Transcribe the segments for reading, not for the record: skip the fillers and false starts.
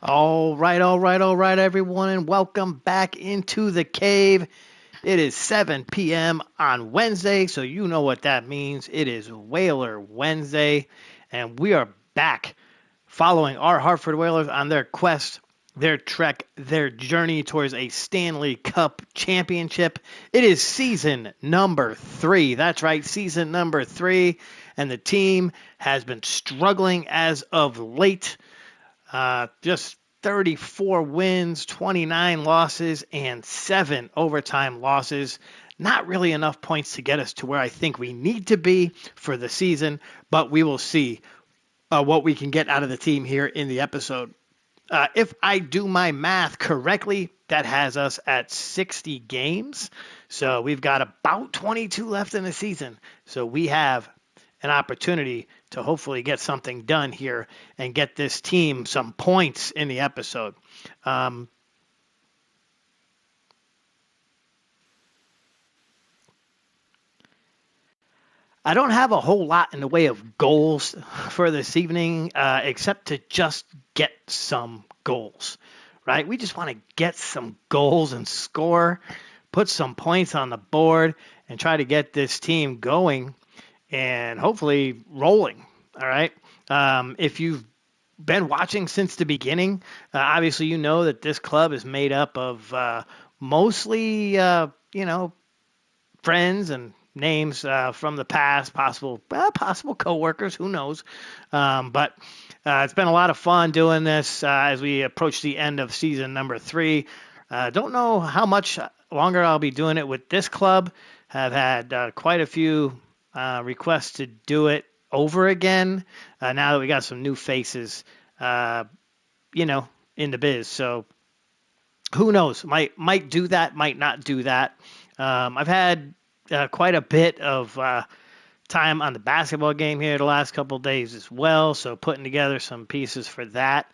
All right, everyone, and welcome back into the cave. It is 7 p.m. on Wednesday, so you know what that means. It is Whaler Wednesday, and we are back following our Hartford Whalers on their quest, their trek, their journey towards a Stanley Cup championship. It is season number 3. That's right, season number 3, and the team has been struggling as of late. Just 34 wins, 29 losses, and 7 overtime losses. Not really enough points to get us to where I think we need to be for the season, but we will see what we can get out of the team here in the episode. If I do my math correctly, that has us at 60 games. So we've got about 22 left in the season. So we have an opportunity to hopefully get something done here and get this team some points in the episode. I don't have a whole lot in the way of goals for this evening, except to just get some goals, right? We just want to get some goals and score, put some points on the board, and try to get this team going and hopefully rolling. All right. If you've been watching since the beginning, obviously you know that this club is made up of mostly, friends and names from the past, possible coworkers, who knows. But it's been a lot of fun doing this as we approach the end of season number 3. Don't know how much longer I'll be doing it with this club. Have had quite a few requests to do it over again now that we got some new faces, in the biz. So who knows? Might do that, might not do that. I've had quite a bit of time on the basketball game here the last couple of days as well. So putting together some pieces for that.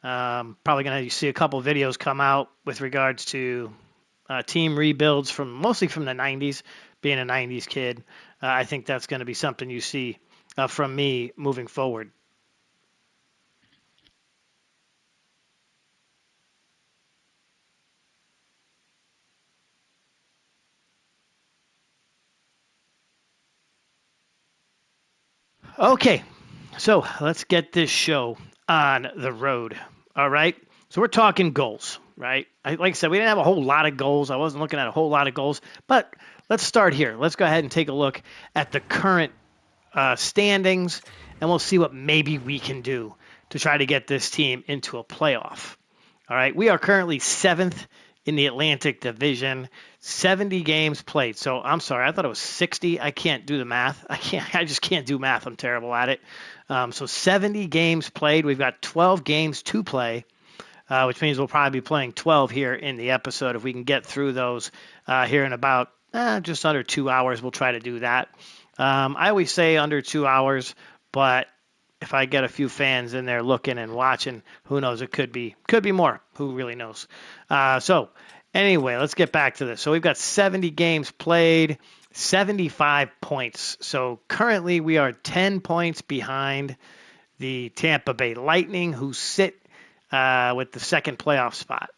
Probably going to see a couple of videos come out with regards to team rebuilds mostly from the 90s, being a 90s kid. I think that's going to be something you see from me moving forward. Okay, so let's get this show on the road. All right. So we're talking goals, right? Like I said, we didn't have a whole lot of goals. I wasn't looking at a whole lot of goals, but let's start here. Let's go ahead and take a look at the current standings, and we'll see what maybe we can do to try to get this team into a playoff. All right. We are currently 7th in the Atlantic Division, 70 games played. So I'm sorry, I thought it was 60. I can't do the math. I just can't do math. I'm terrible at it. So 70 games played. We've got 12 games to play, which means we'll probably be playing 12 here in the episode. If we can get through those here in about just under 2 hours, we'll try to do that. I always say under 2 hours, but if I get a few fans in there looking and watching, who knows? It could be more. Who really knows? So anyway, let's get back to this. So we've got 70 games played, 75 points. So currently we are 10 points behind the Tampa Bay Lightning, who sit with the second playoff spot.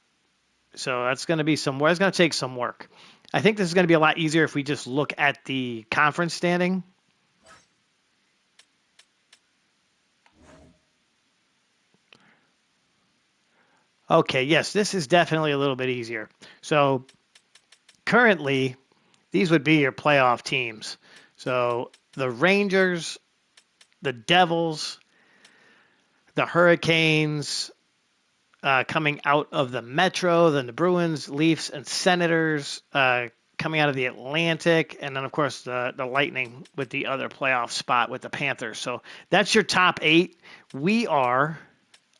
So that's going to be it's going to take some work. I think this is going to be a lot easier if we just look at the conference standing. Okay, yes, this is definitely a little bit easier. So currently, these would be your playoff teams. So the Rangers, the Devils, the Hurricanes coming out of the Metro, then the Bruins, Leafs, and Senators coming out of the Atlantic, and then, of course, the Lightning with the other playoff spot with the Panthers. So that's your top 8. We are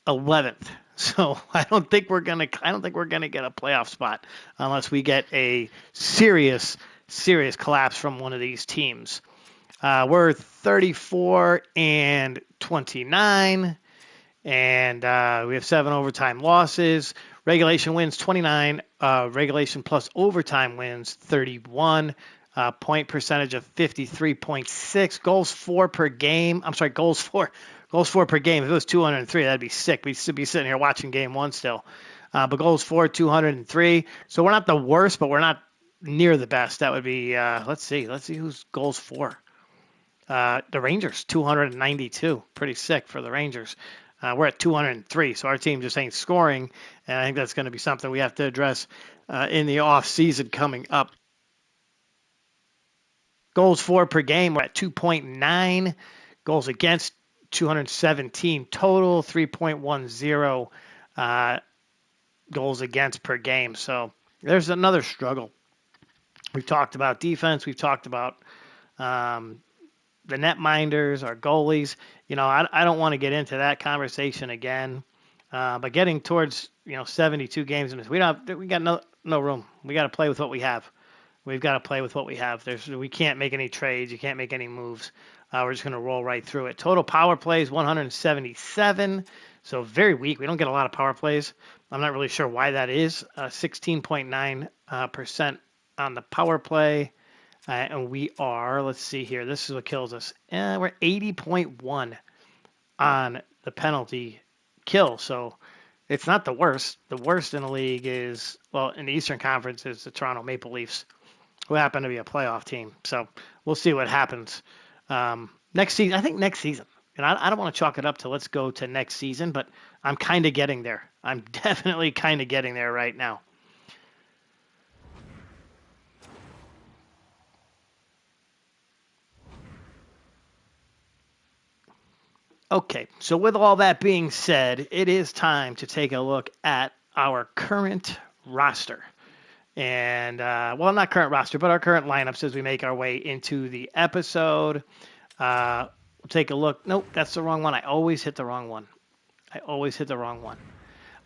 11th. So I don't think we're gonna get a playoff spot unless we get a serious collapse from one of these teams. We're 34 and 29, and we have 7 overtime losses. Regulation wins 29. Regulation plus overtime wins 31. Point percentage of 53.6. Goals for per game. I'm sorry, goals for Goals for per game. If it was 203, that'd be sick. We'd be sitting here watching game one still. But goals for 203. So we're not the worst, but we're not near the best. That would be. Let's see who's goals for. The Rangers, 292. Pretty sick for the Rangers. We're at 203, so our team just ain't scoring, and I think that's going to be something we have to address in the off season coming up. Goals for per game, we're at 2.9. Goals against, 217 total, 3.10 goals against per game. So there's another struggle. We've talked about defense. We've talked about the netminders, our goalies. I don't want to get into that conversation again. But getting towards 72 games in this, we got no room. We got to play with what we have. We've got to play with what we have. We can't make any trades. You can't make any moves. We're just going to roll right through it. Total power plays 177, so very weak. We don't get a lot of power plays. I'm not really sure why that is. 16.9% on the power play. And we are, let's see here, this is what kills us. We're 80.1 on the penalty kill. So it's not the worst. The worst in the league is, well, in the Eastern Conference is the Toronto Maple Leafs, who happen to be a playoff team. So we'll see what happens next season. I think next season. And I don't want to chalk it up to let's go to next season, but I'm kind of getting there. I'm definitely kind of getting there right now. Okay, so with all that being said, it is time to take a look at our current roster. And, well, not current roster, but our current lineups as we make our way into the episode. We'll take a look. Nope, that's the wrong one. I always hit the wrong one.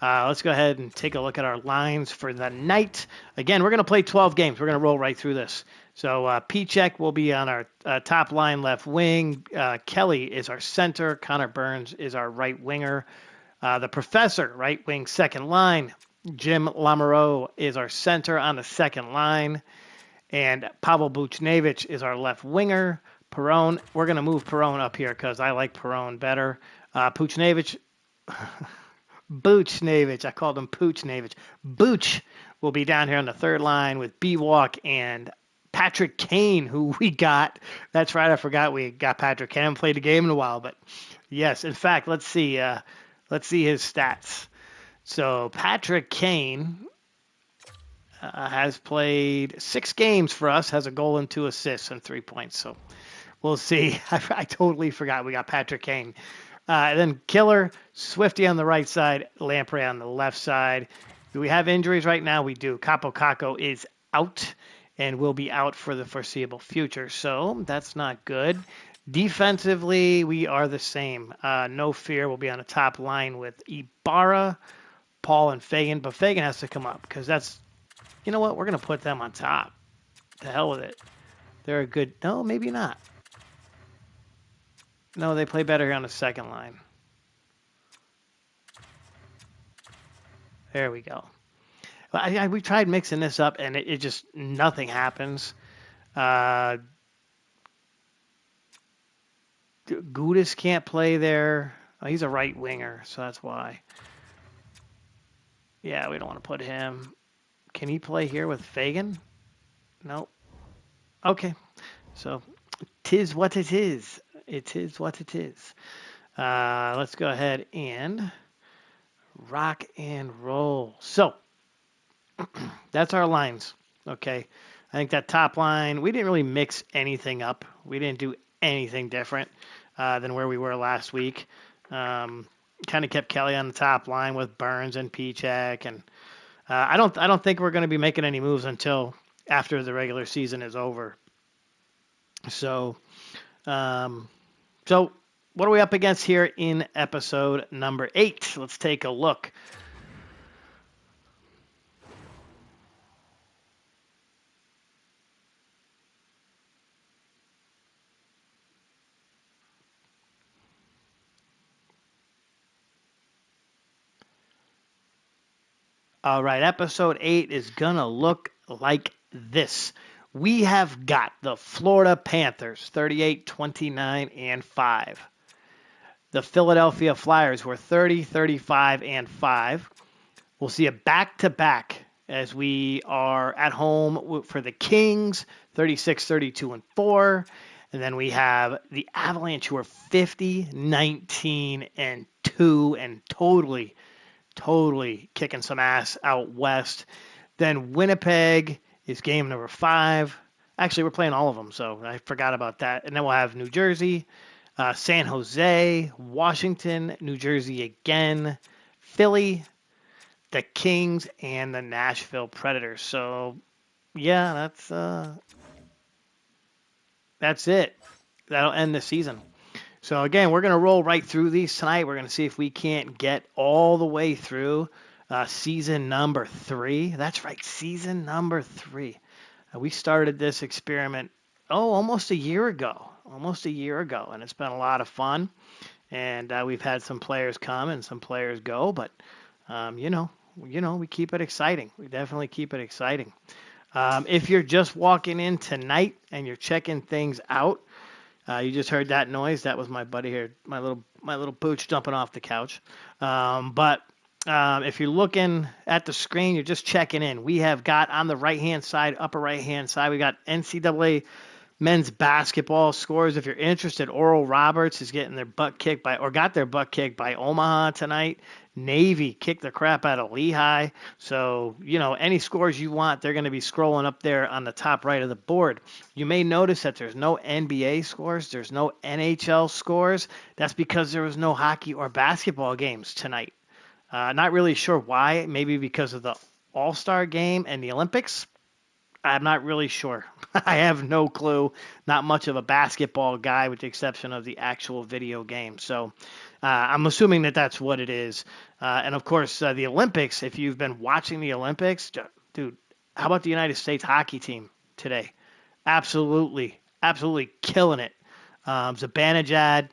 Let's go ahead and take a look at our lines for the night. Again, we're going to play 12 games. We're going to roll right through this. So P-Check will be on our top line left wing. Kelly is our center. Connor Burns is our right winger. The Professor, right wing, second line. Jim Lamoureux is our center on the second line. And Pavel Buchnevich is our left winger. Perron, we're going to move Perron up here because I like Perron better. Buchnevich, I called him Puchnevich. Booch will be down here on the third line with B-Walk and Patrick Kane, who we got. That's right, I forgot we got Patrick Kane. I haven't played a game in a while, but yes. In fact, let's see his stats. So Patrick Kane has played 6 games for us, has a goal and 2 assists and 3 points. So we'll see. I totally forgot we got Patrick Kane. Then Killer, Swifty on the right side, Lamprey on the left side. Do we have injuries right now? We do. Capo Caco is out and will be out for the foreseeable future. So that's not good. Defensively, we are the same. No Fear will be on the top line with Ibarra, Paul, and Fagan. But Fagan has to come up because that's, you know what? We're going to put them on top. To hell with it. They're a good, no, maybe not. No, they play better here on the second line. There we go. We tried mixing this up, and it just, nothing happens. Gudis can't play there. Oh, he's a right winger, so that's why. Yeah, we don't want to put him. Can he play here with Fagan? Nope. Okay. So, 'tis what it is. It is what it is. Let's go ahead and rock and roll. So, that's our lines. Okay. I think that top line, we didn't really mix anything up. We didn't do anything different than where we were last week. Kind of kept Kelly on the top line with Burns and P-Check, and I don't think we're going to be making any moves until after the regular season is over. So, what are we up against here in episode number 8? Let's take a look. All right, episode 8 is going to look like this. We have got the Florida Panthers, 38, 29, and 5. The Philadelphia Flyers were 30, 35, and 5. We'll see a back-to-back as we are at home for the Kings, 36, 32, and 4. And then we have the Avalanche, who are 50, 19, and 2, and totally kicking some ass out west. Then Winnipeg is game number 5. Actually, we're playing all of them, so I forgot about that. And then we'll have New Jersey, San Jose, Washington, New Jersey again, Philly, the Kings, and the Nashville Predators. So, yeah, that's it. That'll end the season. So again, we're going to roll right through these tonight. We're going to see if we can't get all the way through season number 3. That's right, season number 3. We started this experiment, almost a year ago. And it's been a lot of fun. And we've had some players come and some players go, but we keep it exciting. We definitely keep it exciting. If you're just walking in tonight and you're checking things out, you just heard that noise. That was my buddy here, my little pooch jumping off the couch. But if you're looking at the screen, you're just checking in. We have got on the right-hand side, upper right-hand side, we got NCAA men's basketball scores. If you're interested, Oral Roberts is getting got their butt kicked by Omaha tonight. Navy kicked the crap out of Lehigh. So, any scores you want, they're going to be scrolling up there on the top right of the board. You may notice that there's no NBA scores. There's no NHL scores. That's because there was no hockey or basketball games tonight. Not really sure why. Maybe because of the All-Star game and the Olympics. I'm not really sure. I have no clue. Not much of a basketball guy with the exception of the actual video game. So I'm assuming that that's what it is. And of course, the Olympics, if you've been watching the Olympics, dude, how about the United States hockey team today? Absolutely killing it. Zibanejad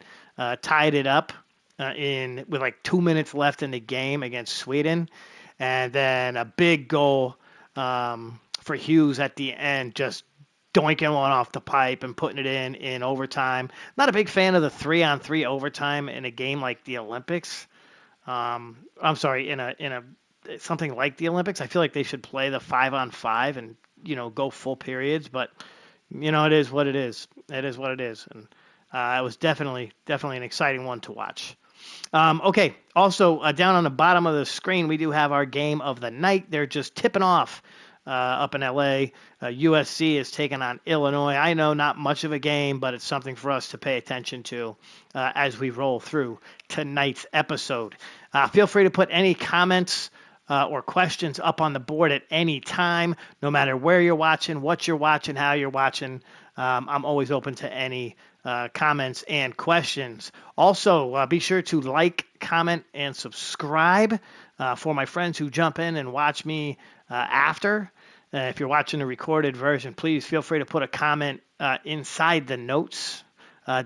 tied it up with like 2 minutes left in the game against Sweden. And then a big goal for Hughes at the end, just doinking one off the pipe and putting it in overtime. Not a big fan of the 3-on-3 overtime in a game like the Olympics. I'm sorry, in a something like the Olympics. I feel like they should play the 5-on-5 and go full periods. But it is what it is. It is what it is, and it was definitely an exciting one to watch. Okay. Also, down on the bottom of the screen, we do have our game of the night. They're just tipping off. Up in LA, USC is taking on Illinois. I know not much of a game, but it's something for us to pay attention to as we roll through tonight's episode. Feel free to put any comments or questions up on the board at any time, no matter where you're watching, what you're watching, how you're watching. I'm always open to any comments and questions. Also, be sure to like, comment, and subscribe for my friends who jump in and watch me after. If you're watching the recorded version, please feel free to put a comment inside the notes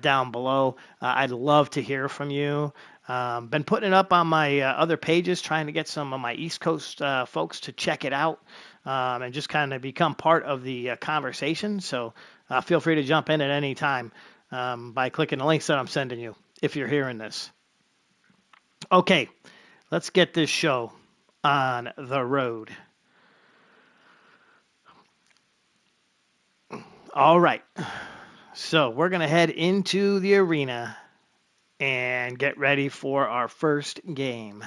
down below. I'd love to hear from you. Been putting it up on my other pages, trying to get some of my East Coast folks to check it out and just kind of become part of the conversation. So feel free to jump in at any time by clicking the links that I'm sending you if you're hearing this. Okay, let's get this show on the road. All right, so we're going to head into the arena and get ready for our first game.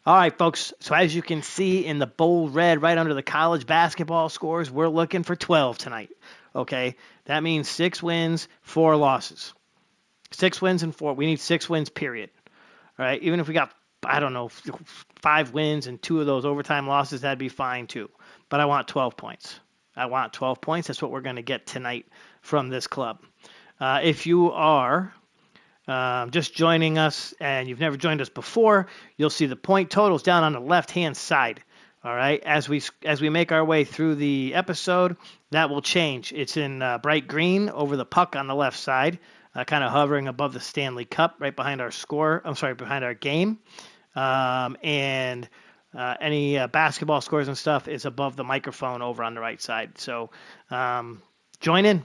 All right, folks, so as you can see in the bold red right under the college basketball scores, we're looking for 12 tonight, okay? That means 6 wins, 4 losses. 6 wins and 4. We need 6 wins, period. All right, even if we got, 5 wins and 2 of those overtime losses, that'd be fine too. But I want 12 points. That's what we're going to get tonight from this club. If you are just joining us and you've never joined us before, you'll see the point totals down on the left-hand side. All right, as we make our way through the episode, that will change. It's in bright green over the puck on the left side. Kind of hovering above the Stanley Cup, right behind our behind our game. And any basketball scores and stuff is above the microphone over on the right side. So join in.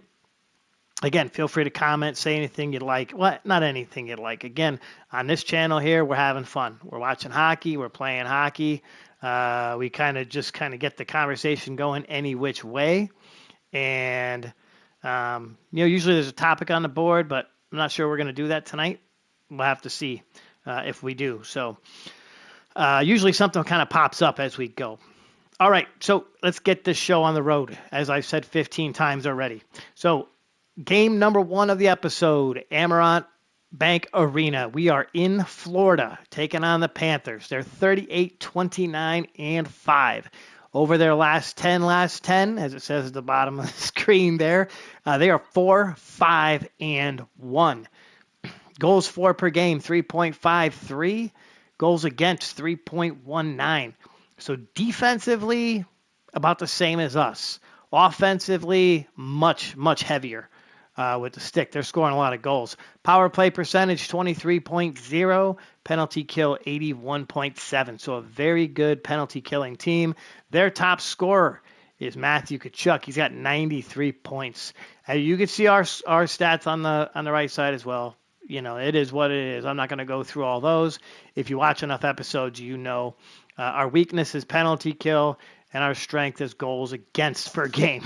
Again, feel free to comment, say anything you'd like. Well, not anything you'd like. Again, on this channel here, we're having fun. We're watching hockey. We're playing hockey. We kind of get the conversation going any which way. And, usually there's a topic on the board, but I'm not sure we're going to do that tonight. We'll have to see if we do. So usually something kind of pops up as we go. All right, so let's get this show on the road, as I've said 15 times already. So game number 1 of the episode, Amerant Bank Arena. We are in Florida taking on the Panthers. They're 38-29-5. Over their last 10, as it says at the bottom of the screen there, they are 4-5-1. Goals for per game, 3.53. Goals against, 3.19. So defensively, about the same as us. Offensively, much, much heavier with the stick. They're scoring a lot of goals. Power play percentage, 23.0. Penalty kill, 81.7. So a very good penalty killing team. Their top scorer is Matthew Tkachuk. He's got 93 points. You can see our stats on the right side as well. It is what it is. I'm not going to go through all those. If you watch enough episodes, our weakness is penalty kill, and our strength is goals against per game.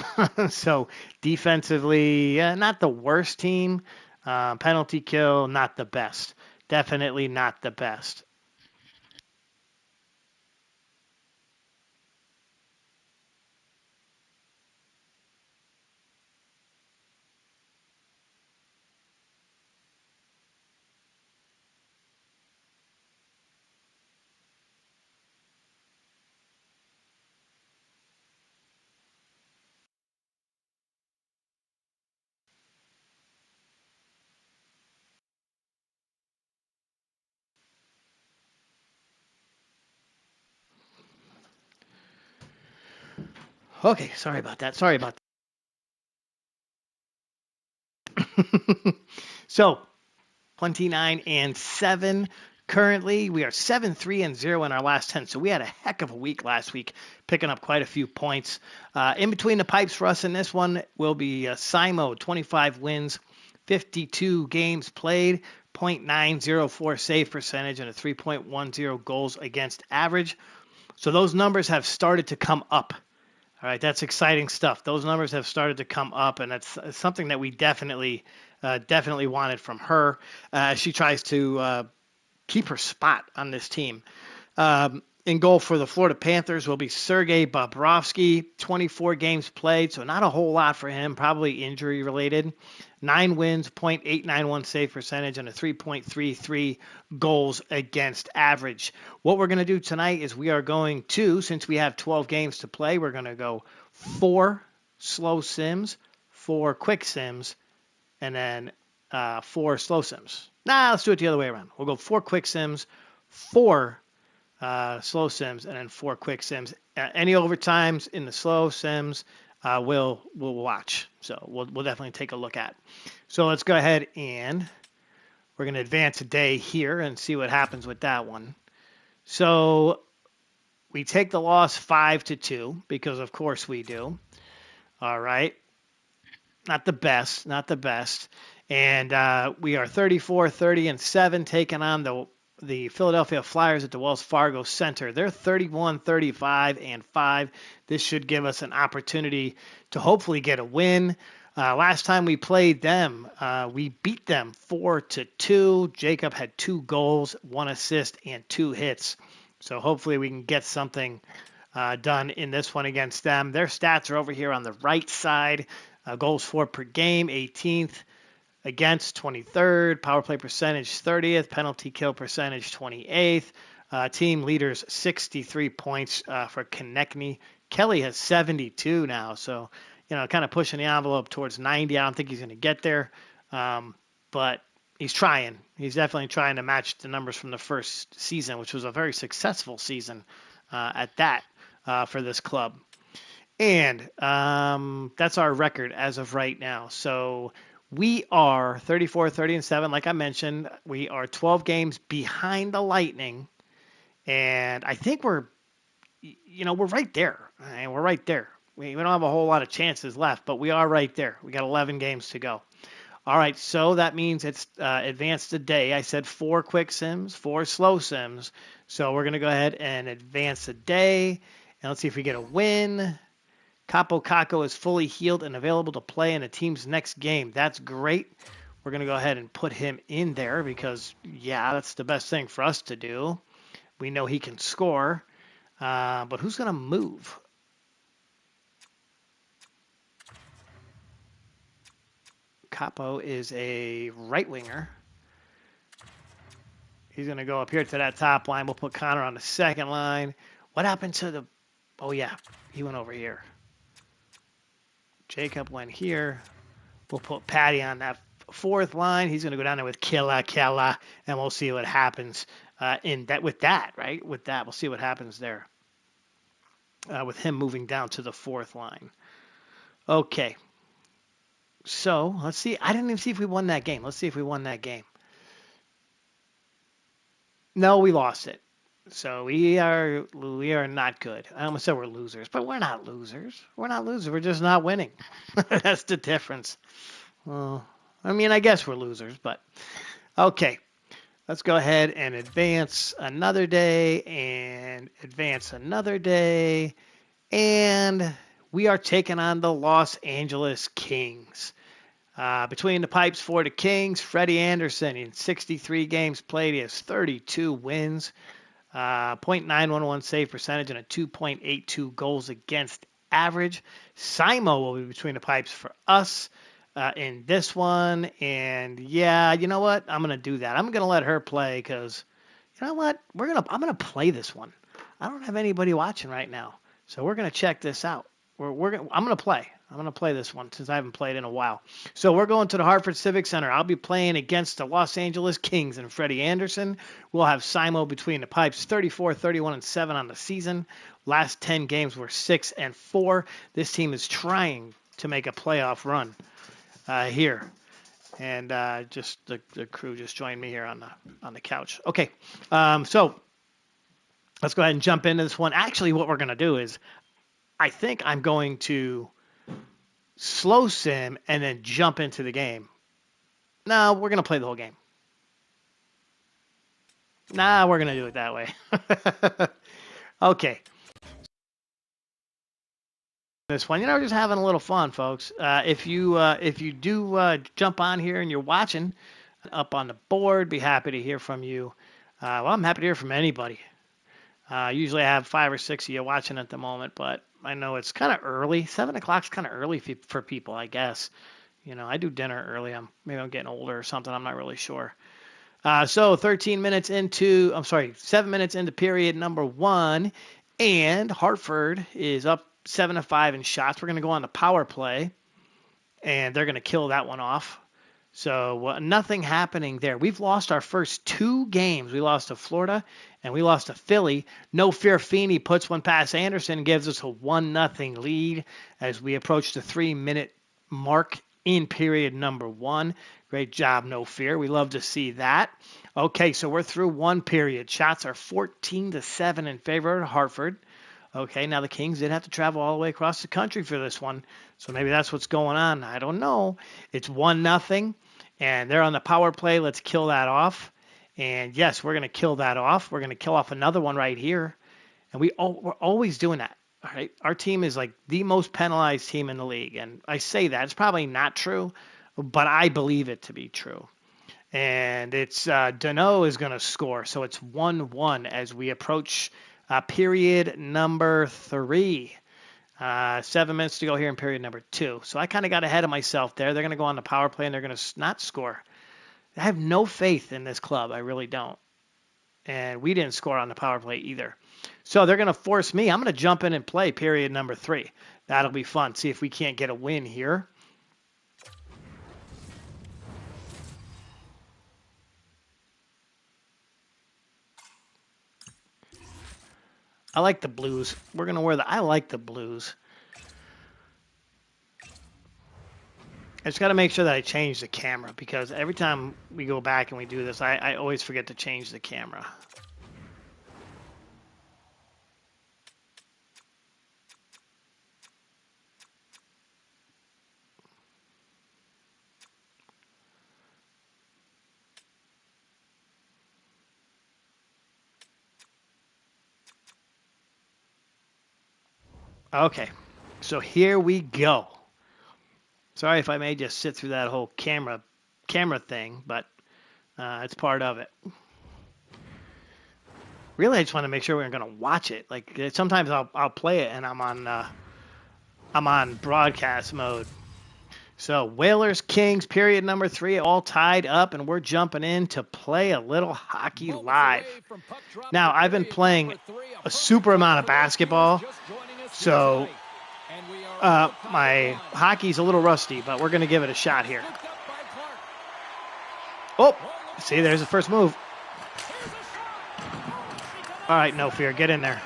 So defensively, not the worst team. Penalty kill, not the best. Definitely not the best. Okay, sorry about that. So 29-7. Currently, we are 7-3-0 in our last 10. So we had a heck of a week last week, picking up quite a few points. In between the pipes for us in this one will be Simo, 25 wins, 52 games played, .904 save percentage, and a 3.10 goals against average. So those numbers have started to come up. All right, that's exciting stuff. Those numbers have started to come up, and that's something that we definitely wanted from her. She tries to keep her spot on this team. In goal for the Florida Panthers will be Sergei Bobrovsky, 24 games played, so not a whole lot for him, probably injury related. 9 wins, .891 save percentage, and a 3.33 goals against average. What we're going to do tonight is we are going to, since we have 12 games to play, we're going to go 4 slow sims, 4 quick sims, and then 4 slow sims. Let's do it the other way around. We'll go 4 quick sims, 4 slow sims, and then 4 quick sims. Any overtimes in the slow sims, we'll watch. So we'll definitely take a look at. So let's go ahead and we're going to advance a day here and see what happens with that one. So we take the loss 5-2 because of course we do. All right. Not the best. And we are 34-30-7 taking on the Philadelphia Flyers at the Wells Fargo Center. They're 31-35-5. This should give us an opportunity to hopefully get a win. Last time we played them, we beat them 4-2. Jacob had 2 goals, 1 assist, and 2 hits. So hopefully we can get something done in this one against them. Their stats are over here on the right side. Goals for per game, 18th. Against, 23rd. Power play percentage, 30th. Penalty kill percentage, 28th. Team leaders, 63 points for Konechny. Kelly has 72 now, so kind of pushing the envelope towards 90. I don't think he's going to get there, but he's trying. He's definitely trying to match the numbers from the first season, which was a very successful season at that for this club. And that's our record as of right now. So we are 34-30-7. Like I mentioned, we are 12 games behind the Lightning. And I think we're we're right there. All right? We're right there. We don't have a whole lot of chances left, but we are right there. We got 11 games to go. All right, so that means it's advanced a day. I said 4 quick sims, 4 slow sims. So we're going to go ahead and advance a day. And let's see if we get a win. Capo Caco is fully healed and available to play in the team's next game. That's great. We're going to go ahead and put him in there because, yeah, that's the best thing for us to do. We know he can score. But who's going to move? Capo is a right winger. He's going to go up here to that top line. We'll put Connor on the second line. What happened to the... Oh, yeah. He went over here. Jacob went here. We'll put Patty on that fourth line. He's going to go down there with Killa, and we'll see what happens with that, right? With that, we'll see what happens there with him moving down to the fourth line. Okay. So, let's see. I didn't even see if we won that game. Let's see if we won that game. No, we lost it. So we are not good. I almost said we're losers, but we're not losers. We're not losers. We're just not winning. That's the difference. Well, I mean, I guess we're losers, but okay. Let's go ahead and advance another day and advance another day. And we are taking on the Los Angeles Kings. Between the pipes for the Kings, Freddie Anderson in 63 games played, he has 32 wins, .911 save percentage, and a 2.82 goals against average. Simo will be between the pipes for us in this one. And yeah, you know what? I'm going to do that. I'm going to let her play because, you know what? I'm going to play this one. I don't have anybody watching right now. So we're going to check this out. I'm going to play. I'm going to play this one since I haven't played in a while. So we're going to the Hartford Civic Center. I'll be playing against the Los Angeles Kings and Freddie Anderson. We'll have Simo between the pipes, 34, 31, and 7 on the season. Last 10 games were 6 and 4. This team is trying to make a playoff run here. And just the crew just joined me here on the couch. Okay, so let's go ahead and jump into this one. Actually, what we're going to do is I think I'm going to slow sim and then jump into the game. No, we're going to play the whole game. Nah, we're going to do it that way. Okay. This one, we're just having a little fun, folks. If you do jump on here and you're watching up on the board, be happy to hear from you. Well, I'm happy to hear from anybody. Usually I have 5 or 6 of you watching at the moment, but I know it's kind of early. 7 o'clock's kind of early for people, I guess. I do dinner early. Maybe I'm getting older or something. I'm not really sure. So 7 minutes into period number 1, and Hartford is up 7-5 in shots. We're going to go on the power play, and they're going to kill that one off. So nothing happening there. We've lost our first 2 games. We lost to Florida and we lost to Philly. No Fear Feeney puts one past Anderson and gives us a 1-0 lead as we approach the 3-minute mark in period number 1. Great job, No Fear. We love to see that. Okay, so we're through 1 period. Shots are 14-7 in favor of Hartford. Okay, now the Kings did have to travel all the way across the country for this one, so maybe that's what's going on. I don't know. It's 1-0, and they're on the power play. Let's kill that off. And yes, we're going to kill that off. We're going to kill off another one right here, and we're always doing that. All right, our team is like the most penalized team in the league, and I say that it's probably not true, but I believe it to be true. And it's Deneau is going to score, so it's 1-1 as we approach period number 3. 7 minutes to go here in period number 2. So I kind of got ahead of myself there. They're going to go on the power play and they're going to not score. I have no faith in this club. I really don't. And we didn't score on the power play either. So they're going to force me. I'm going to jump in and play period number 3. That'll be fun. See if we can't get a win here. I like the blues. We're going to wear I like the blues. I just got to make sure that I change the camera because every time we go back and we do this, I always forget to change the camera. Okay, so here we go. Sorry if I made you sit through that whole camera thing, but it's part of it. Really, I just want to make sure we're going to watch it. Like sometimes I'll play it and I'm on broadcast mode. So Whalers Kings period number 3 all tied up, and we're jumping in to play a little hockey live. Now I've been playing a super amount of basketball, so my hockey's a little rusty, but we're going to give it a shot here. Oh, see, there's the first move. All right, no fear. Get in there.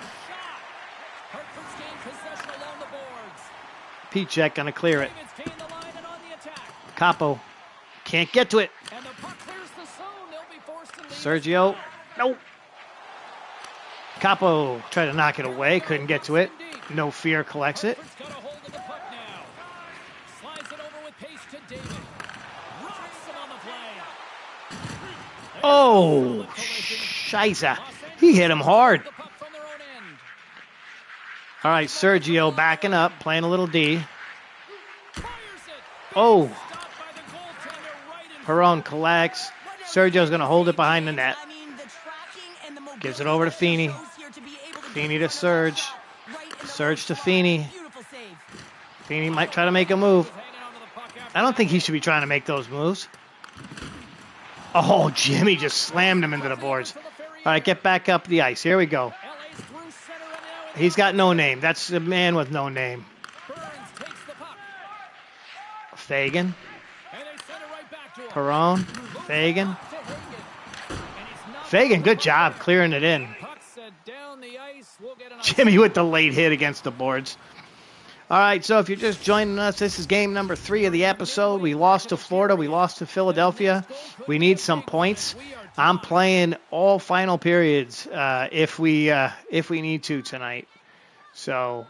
P-check going to clear it. Capo can't get to it. Sergio, nope. Capo tried to knock it away, couldn't get to it. No fear collects it. Oh, scheisse. He hit him hard. All right, Sergio backing up, playing a little D. Oh. Perron collects. Sergio's going to hold it behind the net. Gives it over to Feeney. Feeney to Serge. Serge to Feeney. Feeney might try to make a move. I don't think he should be trying to make those moves. Oh, Jimmy just slammed him into the boards. All right, get back up the ice. Here we go. He's got no name. That's a man with no name. Fagan. Perron. Fagan. Fagan, good job clearing it in. Jimmy with the late hit against the boards. All right, so if you're just joining us, this is game number 3 of the episode. We lost to Florida. We lost to Philadelphia. We need some points. I'm playing all final periods if we need to tonight. So.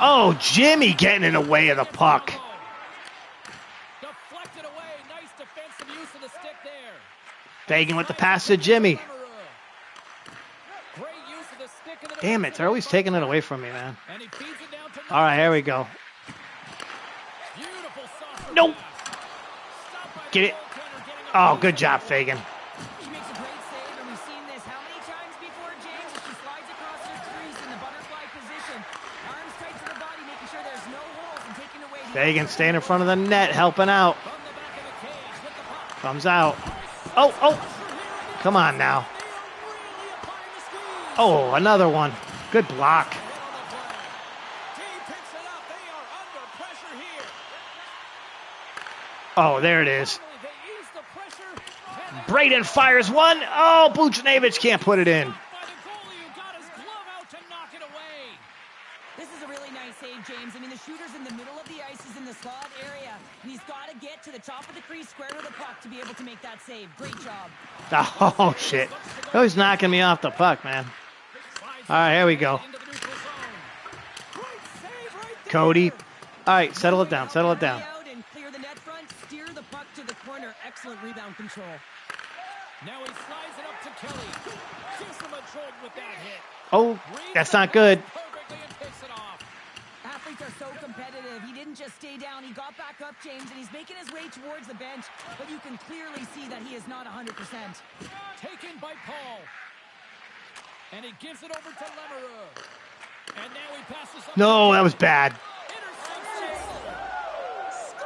Oh, Jimmy getting in the way of the puck. Fagan with the pass to Jimmy. Damn it, they're always taking it away from me, man. All right, here we go. Nope. Get it. Oh, good job, Fagan. Fagan staying in front of the net, helping out. Comes out. Oh. Come on now. Oh, another one. Good block. Oh, there it is. Braden fires one. Oh, Buchnevich can't put it in. This is a really nice save, James. I mean, the shooter's in the middle of the ice. He's in the slot area. And he's got to get to the top of the crease, square to the puck to be able to make that save. Great job. Oh, shit. That was knocking me off the puck, man. All right, here we go. Cody. All right, settle it down. Settle it down. Clear the net front, steer the puck to the corner. Excellent rebound control. Now he slides it up to Kelly. Gives him a jolt with that hit. Oh, that's not good. Athletes are so competitive. He didn't just stay down. He got back up, James, and he's making his way towards the bench. But you can clearly see that he is not 100%. Taken by Paul. And he gives it over to Lemereux. And now he passes up. No, that was bad. Scores!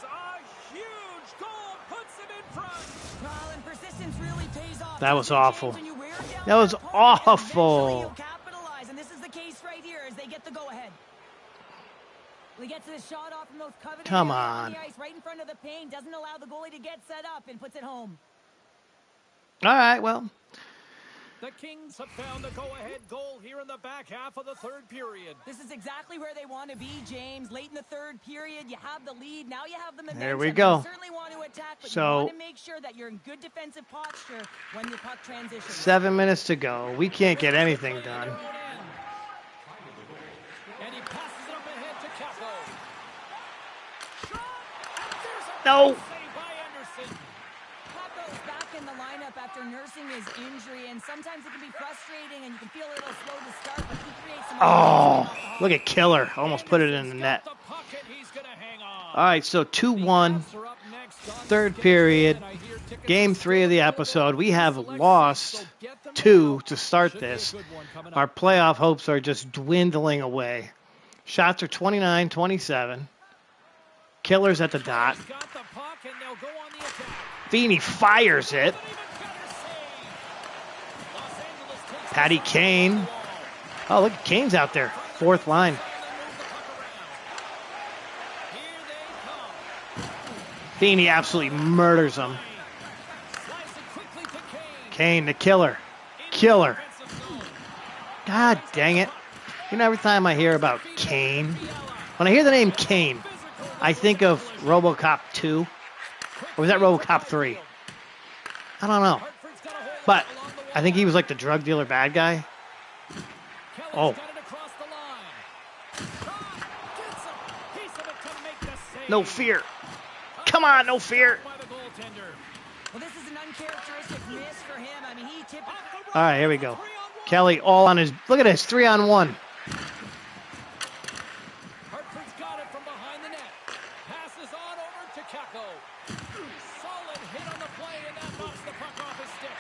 A huge goal puts him in front. Well, and persistence really pays off. That was awful. That was awful. Capitalize, and this is the case right here as they get the go-ahead. We get to the shot off from those coveted. Come on on. the ice, right in front of the paint, doesn't allow the goalie to get set up and puts it home. All right, well. The Kings have found the go-ahead goal here in the back half of the third period. This is exactly where they want to be, James. Late in the third period, you have the lead. Now you have the momentum. There we go. You certainly want to attack, but So, you want to make sure that you're in good defensive posture when the puck transitions. 7 minutes to go. We can't get anything done. And he passes it up ahead to Capo. No. Capo's back in the lineup after nursing his injury, and sometimes it can be frustrating, and you can feel a little slow to start, but he creates some Oh, look at Killer. Almost put it in the net. All right, so 2-1, third period, game 3 of the episode. We have lost 2 to start this. Our playoff hopes are just dwindling away. Shots are 29-27. Killer's at the dot. Feeney fires it. Patty Kane. Oh, look, Kane's out there. Fourth line. Feeney absolutely murders him. Kane, the Killer. Killer. God dang it. You know, every time I hear about Kane, when I hear the name Kane, I think of RoboCop 2. Or was that RoboCop 3? I don't know. But I think he was like the drug dealer bad guy. Oh. No fear. Come on, no fear. Well, this is an uncharacteristic miss for him. I mean, he typically... All right, here we go. Kelly all on his... Look at this, 3-on-1. Hartford's got it from behind the net. Passes on over to Kako. Solid hit on the play, and that knocks the puck off his stick.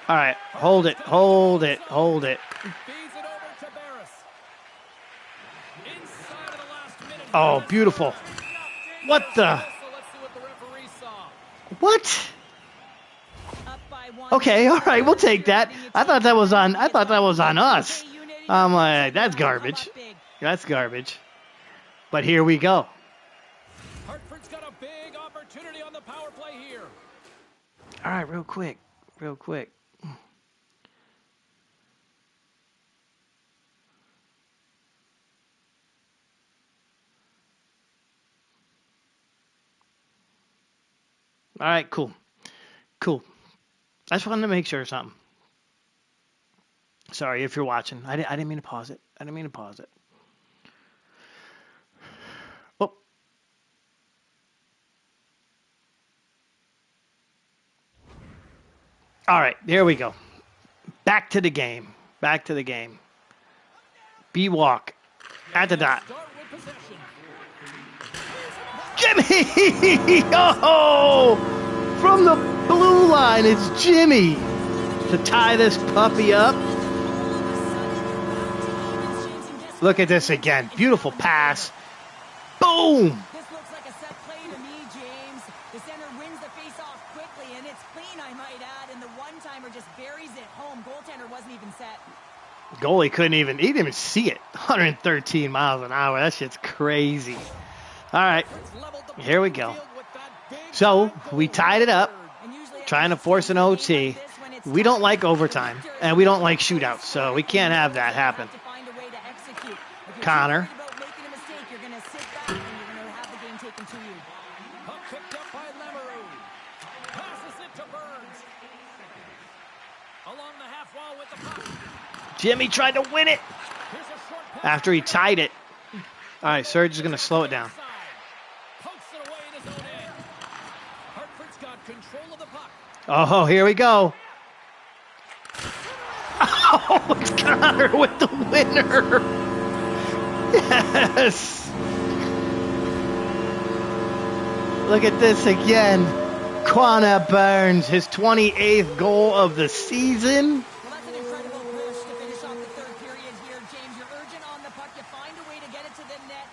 All right, hold it, hold it, hold it. Feeds it over to Barris. Inside of the last minute. Oh, beautiful. What the... Let's see what the referee saw. What? Up by one. Okay, all right, we'll take that. I thought that was on us. I'm like, that's garbage. That's garbage. But here we go. Hartford's got a big opportunity on the power play here. All right, real quick. All right, cool. I just wanted to make sure of something. Sorry if you're watching. I didn't mean to pause it. Oh. All right, here we go. Back to the game. B-Walk at the dot. Jimmy! Oh! From the blue line, it's Jimmy to tie this puppy up. Look at this again. Beautiful pass. Boom! This looks like a set play to me, James. The center wins the face-off quickly, and it's clean, I might add, and the one-timer just buries it home. Goaltender wasn't even set. Goalie he didn't even see it. 113 miles an hour. That shit's crazy. All right, here we go. So we tied it up, trying to force an OT. We don't like overtime, and we don't like shootouts, so we can't have that happen. Connor. Jimmy tried to win it after he tied it. All right, Serge is going to slow it down. Oh, here we go. Oh, it's Connor with the winner. Yes. Look at this again. Quanah Burns, his 28th goal of the season. Well, that's an incredible push to finish off the third period here, James. You're urgent on the puck. You find a way to get it to the net.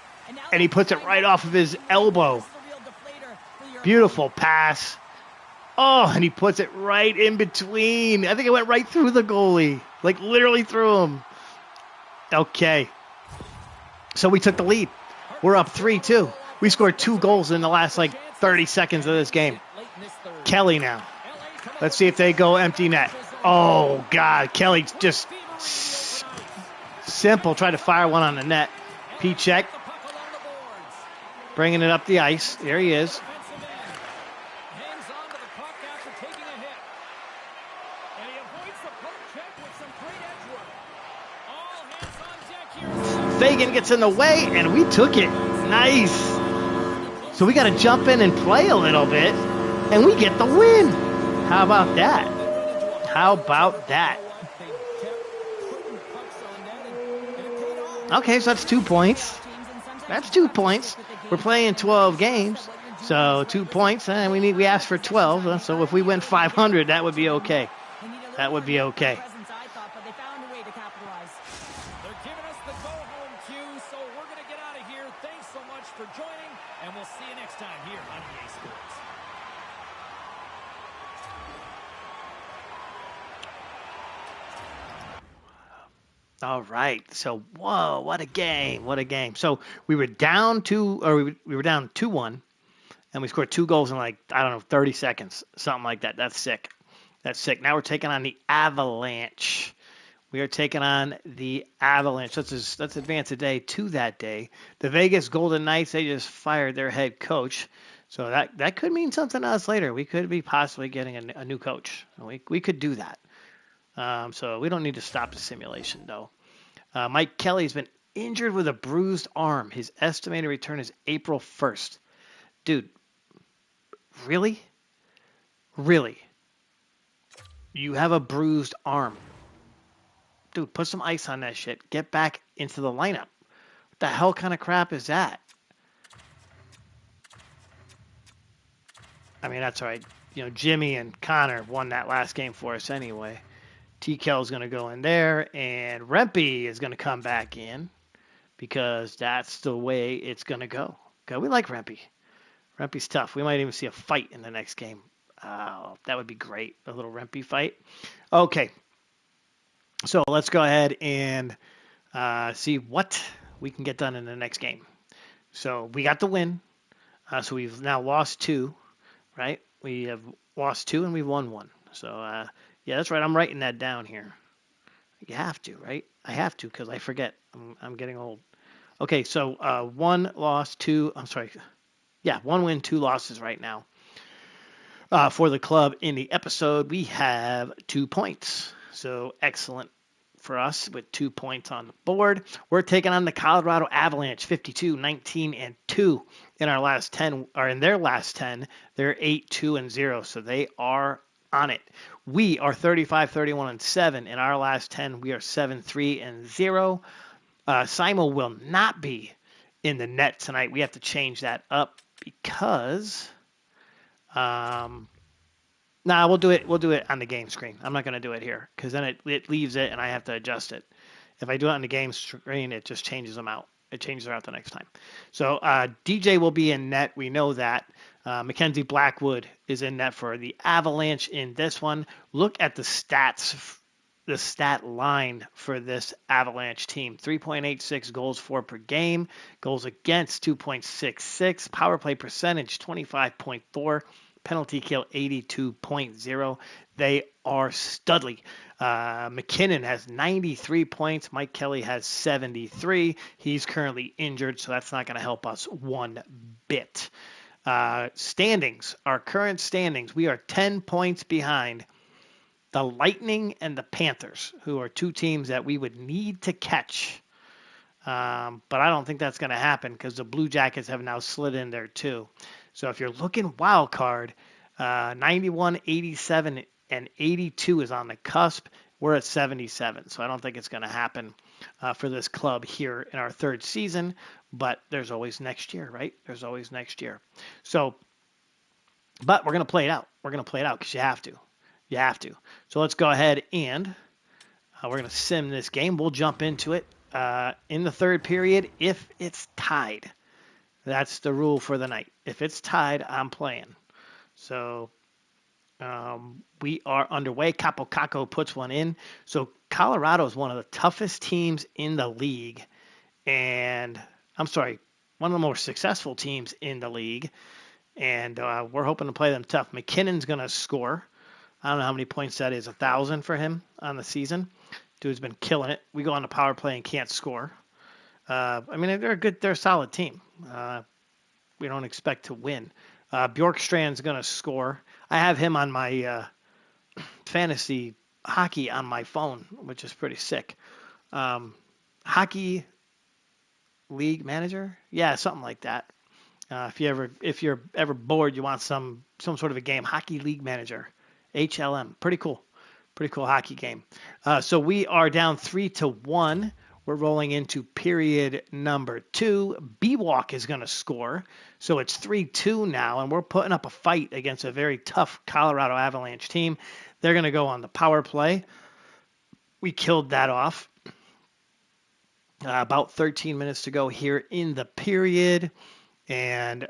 And he puts it right off of his elbow. Beautiful pass. Oh, and he puts it right in between. I think it went right through the goalie. Like literally through him. Okay. So we took the lead. We're up 3-2. We scored 2 goals in the last 30 seconds of this game. Kelly now. Let's see if they go empty net. Oh, God. Kelly just simple. Tried to fire one on the net. P-check. Bringing it up the ice. There he is. Fagan gets in the way, and we took it. Nice. So we got to jump in and play a little bit, and we get the win. How about that? They ran into a How pile of about trouble, but that? you know what? They kept putting pucks on net, and it paid off. Okay, so that's 2 points. James, and sometimes That's you just 2 have to points. stick with the We're game playing plan and really 12 trust that games, what you're doing so is right. 2 Listen, points, and they we have asked the for possession 12. time. They So if gotta we be win able to get it 500, that back would to be them. okay. They need a That little would more be net front okay. presence, I thought, but they found a way to capitalize. They're giving us the go-home cue, so we're going to get out of here. Thanks so much for joining, and we'll see you next time here on EA Sports. All right. So, whoa, what a game. What a game. So, we were down 2 or we were down 2-1 and we scored 2 goals in like, I don't know, 30 seconds, something like that. That's sick. That's sick. Now we're taking on the Avalanche. We are taking on the Avalanche. Let's advance a day to that day. The Vegas Golden Knights, they just fired their head coach. So that could mean something to us later. We could be possibly getting a new coach. We could do that. So we don't need to stop the simulation, though. Mike Kelly's been injured with a bruised arm. His estimated return is April 1st. Dude, really? Really? You have a bruised arm. Dude, put some ice on that shit. Get back into the lineup. What the hell kind of crap is that? I mean, that's all right. You know, Jimmy and Connor won that last game for us anyway. T-Kel's going to go in there, and Rempe is going to come back in because that's the way it's going to go. Okay, we like Rempe. Rempe's tough. We might even see a fight in the next game. Oh, that would be great. A little Rempe fight. Okay, so let's go ahead and see what we can get done in the next game. So we got the win. So we've now lost 2, right? We have lost 2 and we've won 1. So, yeah, that's right. I'm writing that down here. You have to, right? I have to because I forget. I'm getting old. Okay, so 1 loss, 2. I'm sorry. Yeah, 1 win, 2 losses right now. For the club in the episode, we have 2 points. So excellent for us with 2 points on the board. We're taking on the Colorado Avalanche, 52-19-2 in our last 10, or in their last 10. They're 8-2-0, so they are on it. We are 35-31-7 in our last 10. We are 7-3-0. Simo will not be in the net tonight. We have to change that up because we'll do it. We'll do it on the game screen. I'm not going to do it here because then it leaves it and I have to adjust it. If I do it on the game screen, it just changes them out. It changes them out the next time. So DJ will be in net. We know that. Mackenzie Blackwood is in net for the Avalanche in this one. Look at the stats, the stat line for this Avalanche team. 3.86 goals for per game. Goals against 2.66. Power play percentage 25.4. Penalty kill 82.0. They are studly. McKinnon has 93 points. Mike Kelly has 73. He's currently injured, so that's not going to help us one bit. Standings, our current standings, we are 10 points behind the Lightning and the Panthers, who are 2 teams that we would need to catch. But I don't think that's going to happen because the Blue Jackets have now slid in there too. So if you're looking wild card, 91, 87, and 82 is on the cusp. We're at 77, so I don't think it's going to happen for this club here in our 3rd season. But there's always next year, right? There's always next year. So, but we're going to play it out. We're going to play it out because you have to. You have to. So let's go ahead and we're going to sim this game. We'll jump into it in the 3rd period if it's tied. That's the rule for the night. If it's tied, I'm playing. So we are underway. Capo Caco puts one in. So Colorado is one of the toughest teams in the league. And I'm sorry, one of the more successful teams in the league. And we're hoping to play them tough. McKinnon's going to score. I don't know how many points that is. 1,000 for him on the season. Dude's been killing it. We go on the power play and can't score. I mean, they're a solid team. We don't expect to win. Bjorkstrand's going to score. I have him on my fantasy hockey on my phone, which is pretty sick. Hockey League Manager? Yeah, something like that. If you're ever bored, you want some sort of a game, Hockey League Manager. HLM. Pretty cool. Pretty cool hockey game. So we are down 3-1. We're rolling into period number 2. B-Walk is going to score. So it's 3-2 now, and we're putting up a fight against a very tough Colorado Avalanche team. They're going to go on the power play. We killed that off. About 13 minutes to go here in the period. And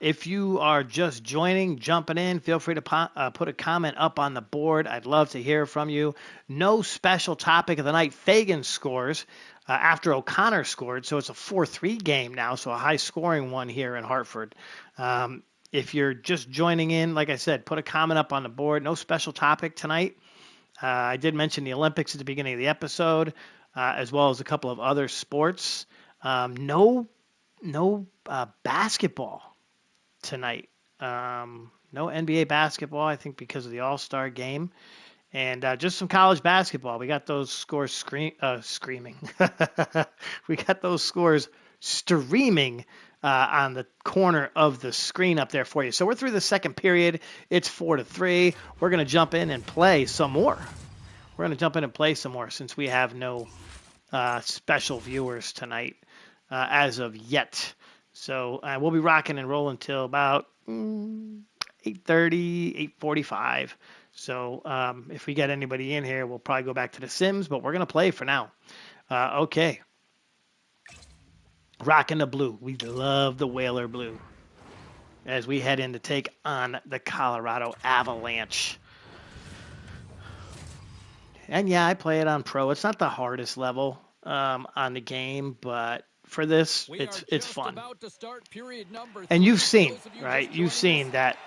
if you are just joining, jumping in, feel free to put a comment up on the board. I'd love to hear from you. No special topic of the night. Fagan scores after O'Connor scored, so it's a 4-3 game now, so a high-scoring one here in Hartford. If you're just joining in, like I said, put a comment up on the board. No special topic tonight. I did mention the Olympics at the beginning of the episode, as well as a couple of other sports. No basketball tonight. No NBA basketball, I think, because of the All-Star game. And just some college basketball. We got those scores screaming. We got those scores streaming on the corner of the screen up there for you. So we're through the second period. It's 4-3. We're going to jump in and play some more. Since we have no special viewers tonight as of yet. So we'll be rocking and rolling till about 8:30, 8:45. So if we get anybody in here, we'll probably go back to The Sims, but we're going to play for now. Okay. Rocking the blue. We love the Whaler blue as we head in to take on the Colorado Avalanche. And yeah, I play it on Pro. It's not the hardest level on the game, but for this, it's fun. And you've seen, right? You've seen that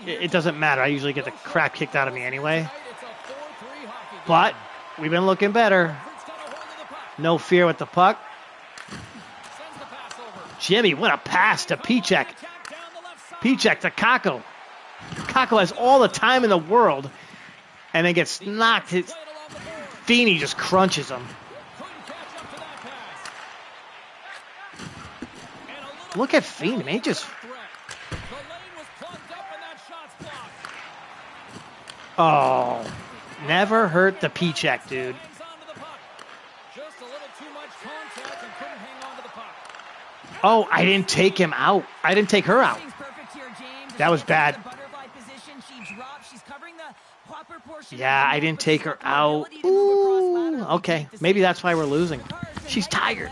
it doesn't matter. I usually get the crap kicked out of me anyway. But we've been looking better. No fear with the puck. Jimmy, what a pass to Pichek. Pichek to Kakko. Kakko has all the time in the world and then gets knocked. Feeney just crunches him. Look at Feeney, man. He just... Oh, never hurt the Pichek, dude. Oh, I didn't take him out. I didn't take her out. That was bad. Yeah, I didn't take her out. Ooh, okay. Maybe that's why we're losing. She's tired.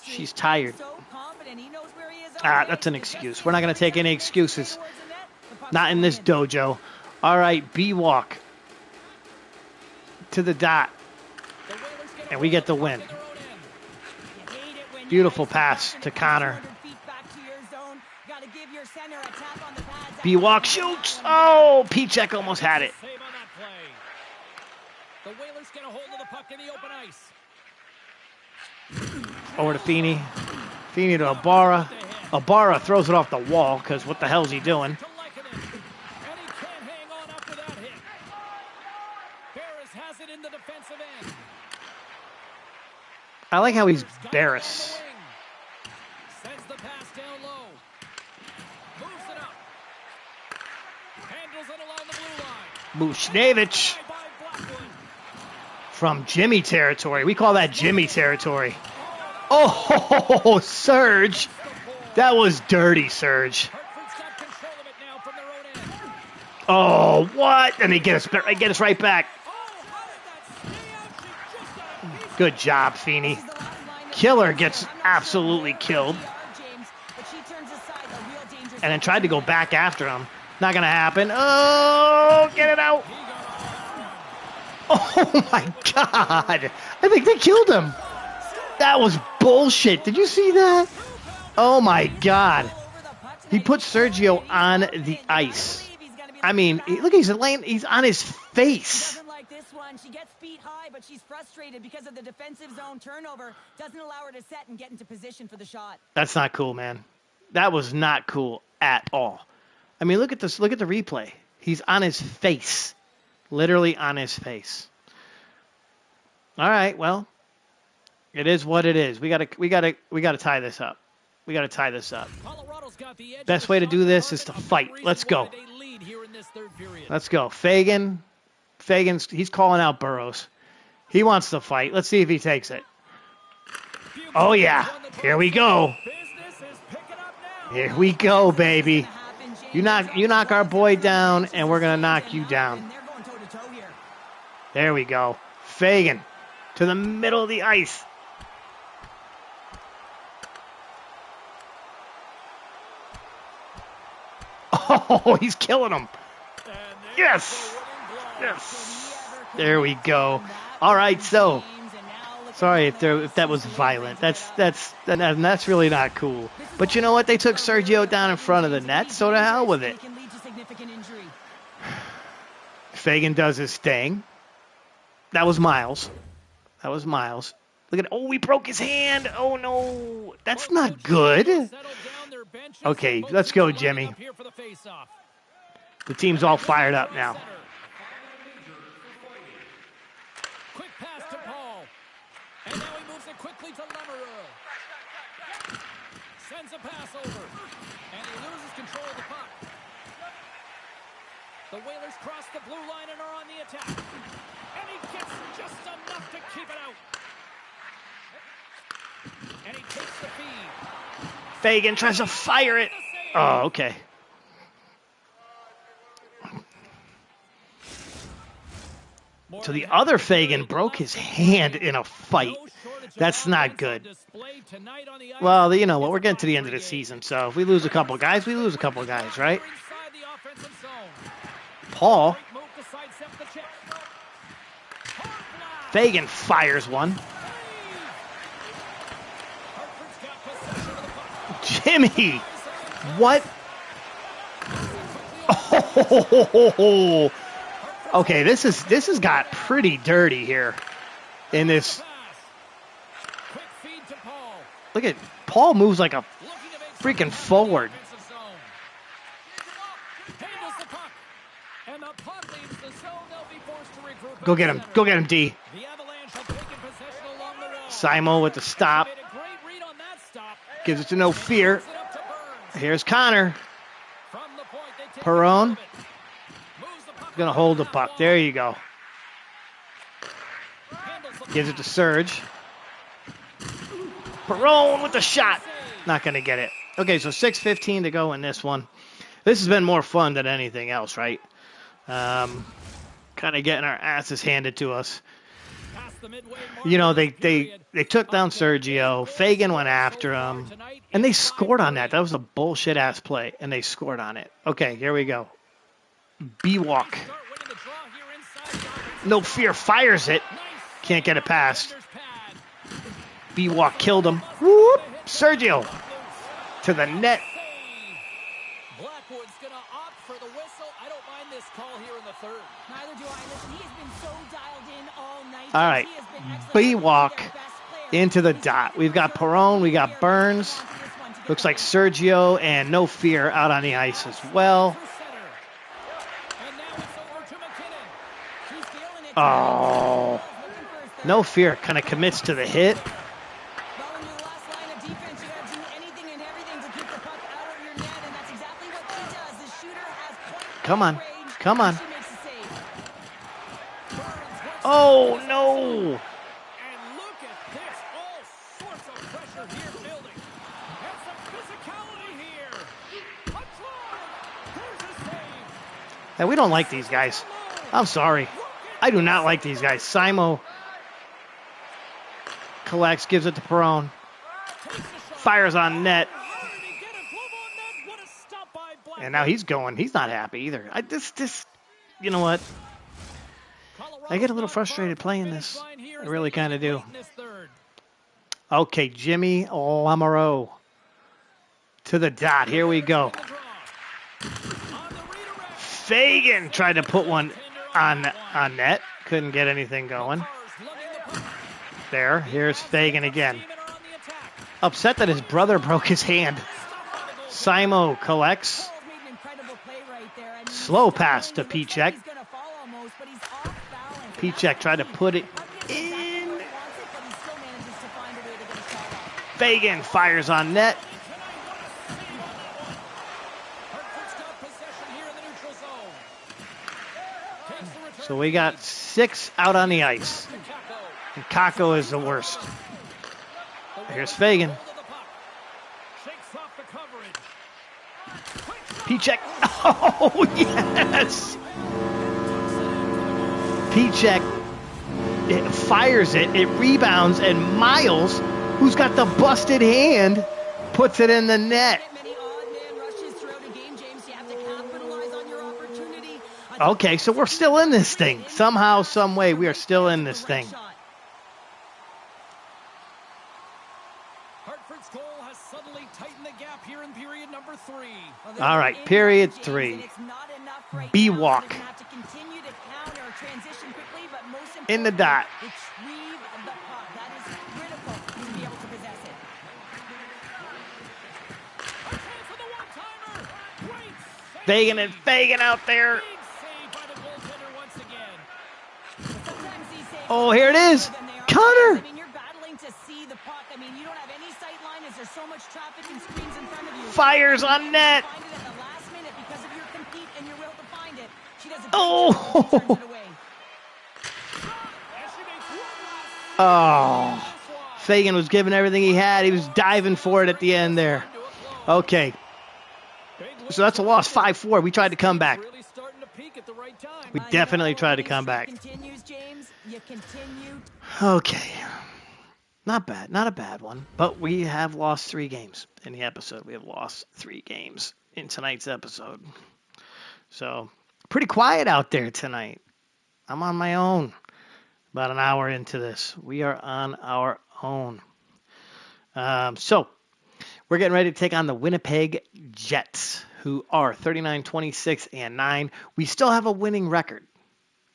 She's tired. That's an excuse. We're not going to take any excuses. Not in this dojo. All right, B-Walk to the dot. And we get the win. Beautiful pass to Connor. B-Walk shoots. Oh, Pichek almost had it. Over to Feeney. Feeney to Ibarra. Ibarra throws it off the wall because what the hell is he doing? I like how he's Barris. Sends the pass down low. Moves it up. Handles it along the blue line. Mushnevich from Jimmy territory. We call that Jimmy territory. Oh, Serge. That was dirty, Serge. Oh, what? And they get us right back. Good job, Feeney. Killer gets absolutely killed. And then tried to go back after him. Not going to happen. Oh, get it out. Oh, my God. I think they killed him. That was bullshit. Did you see that? Oh, my God. He put Sergio on the ice. I mean, look, he's on his face. She gets feet high, but she's frustrated because of the defensive zone turnover. Doesn't allow her to set and get into position for the shot. That's not cool, man. That was not cool at all. I mean, look at this. Look at the replay. He's on his face. Literally on his face. All right, well, it is what it is. We gotta tie this up. We gotta tie this up. Best way to do this is to fight. Let's go. lead here in this third period. Let's go. He's calling out Burrows. He wants to fight. Let's see if he takes it. Oh, yeah. Here we go. Business is picking up now. Here we go, baby. You knock our boy down, and we're going to knock you down. There we go. Fagan to the middle of the ice. Oh, he's killing him. Yes. Yes. There we go. All right, so sorry if that was violent. That's really not cool. But you know what? They took Sergio down in front of the net, so to hell with it. Fagan does his thing. That was Miles. Look at, oh, he broke his hand. Oh, no. That's not good. Okay, let's go, Jimmy. The team's all fired up now. Quick pass to Paul. And now he moves it quickly to Lemereau. Sends a pass over. And he loses control of the puck. The Whalers cross the blue line and are on the attack. And he gets just enough to keep it out. And he takes the feed. Fagan tries to fire it. Oh, okay. So the other Fagan broke his hand in a fight. That's not good. Well, you know what? We're getting to the end of the season, so if we lose a couple guys, we lose a couple guys, right? Paul. Fagan fires one. Jimmy. What? Oh. Okay, this has got pretty dirty here in this. Look at Paul moves like a freaking forward. Go get him. Go get him, D. Simo with the stop. Gives it to No Fear. Here's Connor. Perron. Going to hold the puck. There you go. Gives it to Serge. Perron with the shot. Not going to get it. Okay, so 6:15 to go in this one. This has been more fun than anything else, right? Kind of getting our asses handed to us. You know, they took down Sergio. Fagan went after him. And they scored on that. That was a bullshit-ass play. And they scored on it. Okay, here we go. B-Walk. No Fear fires it. Can't get it past. B-Walk killed him. Whoop! Sergio to the net. Blackwood's going to opt for the whistle. I don't mind this call here in the third. Neither do I. Listen, he has been so dialed in all night. All right. B-Walk into the dot. We've got Perron. We got Burns. Looks like Sergio and No Fear out on the ice as well. Oh. No Fear kind of commits to the hit. Come on. Come on. Oh, no. And look at this. All sorts of pressure here building. And some physicality here. A drive. There's a save. Hey, we don't like these guys. I'm sorry. I do not like these guys. Simo collects, gives it to Perron. Fires on net. And now he's going. He's not happy either. You know what? I get a little frustrated playing this. I really kind of do. Okay, Jimmy Lamoureux to the dot. Here we go. Fagan tried to put one on net. Couldn't get anything going. There. Here's Fagan again. Upset that his brother broke his hand. Simo collects. Slow pass to Pichek. Pichek tried to put it in. Fagan fires on net. So we got 6 out on the ice. And Kako is the worst. Here's Fagan. P-check. Oh, yes. P-check. It fires it. It rebounds. And Miles, who's got the busted hand, puts it in the net. Okay, so we're still in this thing. Somehow, some way, we are still in this thing. Hartford's goal has suddenly tightened the gap here in period number 3. All right, period 3. B-walk. In the dot. Fagan out there. Oh, here it is. Cutter. I mean, you're battling to see the puck. I mean, you don't have any sight line as there's so much traffic and screens in front of you. Fires on net. Find it at the last minute because of your compete and your will to find it. She does a great Oh. job. Turns it away. Oh. Fagan was giving everything he had. He was diving for it at the end there. Okay. So that's a loss, 5-4. We tried to come back. We definitely tried to come back. Okay. Not bad. Not a bad one. But we have lost 3 games in the episode. We have lost 3 games in tonight's episode. So, pretty quiet out there tonight. I'm on my own. About an hour into this. We are on our own. So, we're getting ready to take on the Winnipeg Jets, who are 39-26-9. We still have a winning record.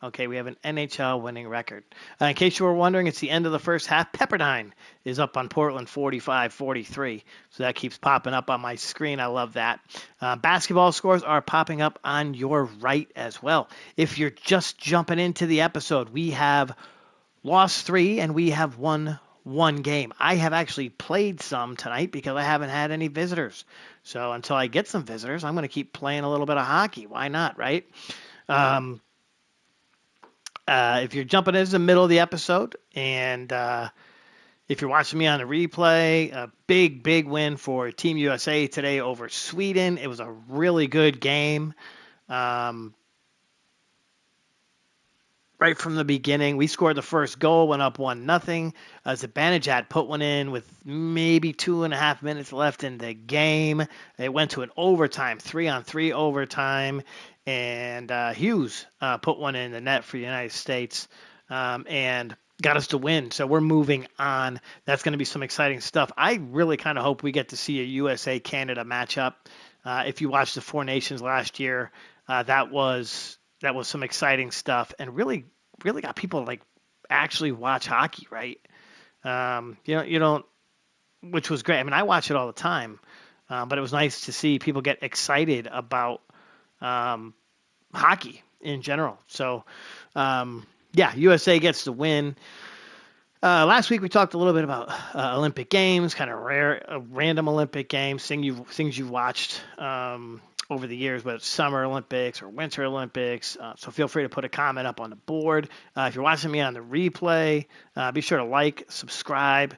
Okay, we have an NHL winning record. In case you were wondering, it's the end of the first half. Pepperdine is up on Portland 45-43. So that keeps popping up on my screen. I love that. Basketball scores are popping up on your right as well. If you're just jumping into the episode, we have lost 3 and we have won 1 game. I have actually played some tonight because I haven't had any visitors. So until I get some visitors, I'm going to keep playing a little bit of hockey. Why not, right? If you're jumping in the middle of the episode, and if you're watching me on the replay, a big win for Team USA today over Sweden. It was a really good game. Right from the beginning, we scored the first goal, went up 1-0. Zibanejad put one in with maybe 2.5 minutes left in the game. It went to an overtime, 3-on-3 overtime, and Hughes put one in the net for the United States and got us to win. So we're moving on. That's going to be some exciting stuff. I really kind of hope we get to see a USA-Canada matchup. If you watched the Four Nations last year, that was some exciting stuff and really got people to like actually watch hockey, right? You don't, which was great. I mean, I watch it all the time, but it was nice to see people get excited about hockey in general. So, USA gets the win. Last week we talked a little bit about Olympic Games, kind of random Olympic Games, things you've watched over the years, whether it's Summer Olympics or Winter Olympics. So feel free to put a comment up on the board. If you're watching me on the replay, be sure to like, subscribe,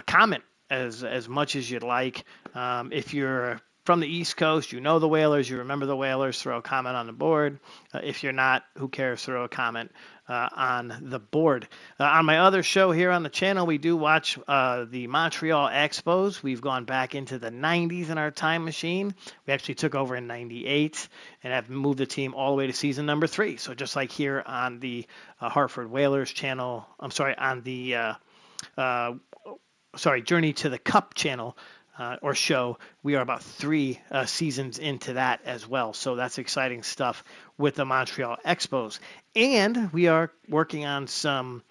comment as much as you'd like. If you're from the East Coast, you know the Whalers, you remember the Whalers, throw a comment on the board. If you're not, who cares, throw a comment on the board. On my other show here on the channel, we do watch the Montreal Expos. We've gone back into the 90s in our time machine. We actually took over in 98 and have moved the team all the way to season number 3. So just like here on the Hartford Whalers channel, on the Journey to the Cup channel, or show, we are about 3 seasons into that as well. So that's exciting stuff with the Montreal Expos. And we are working on some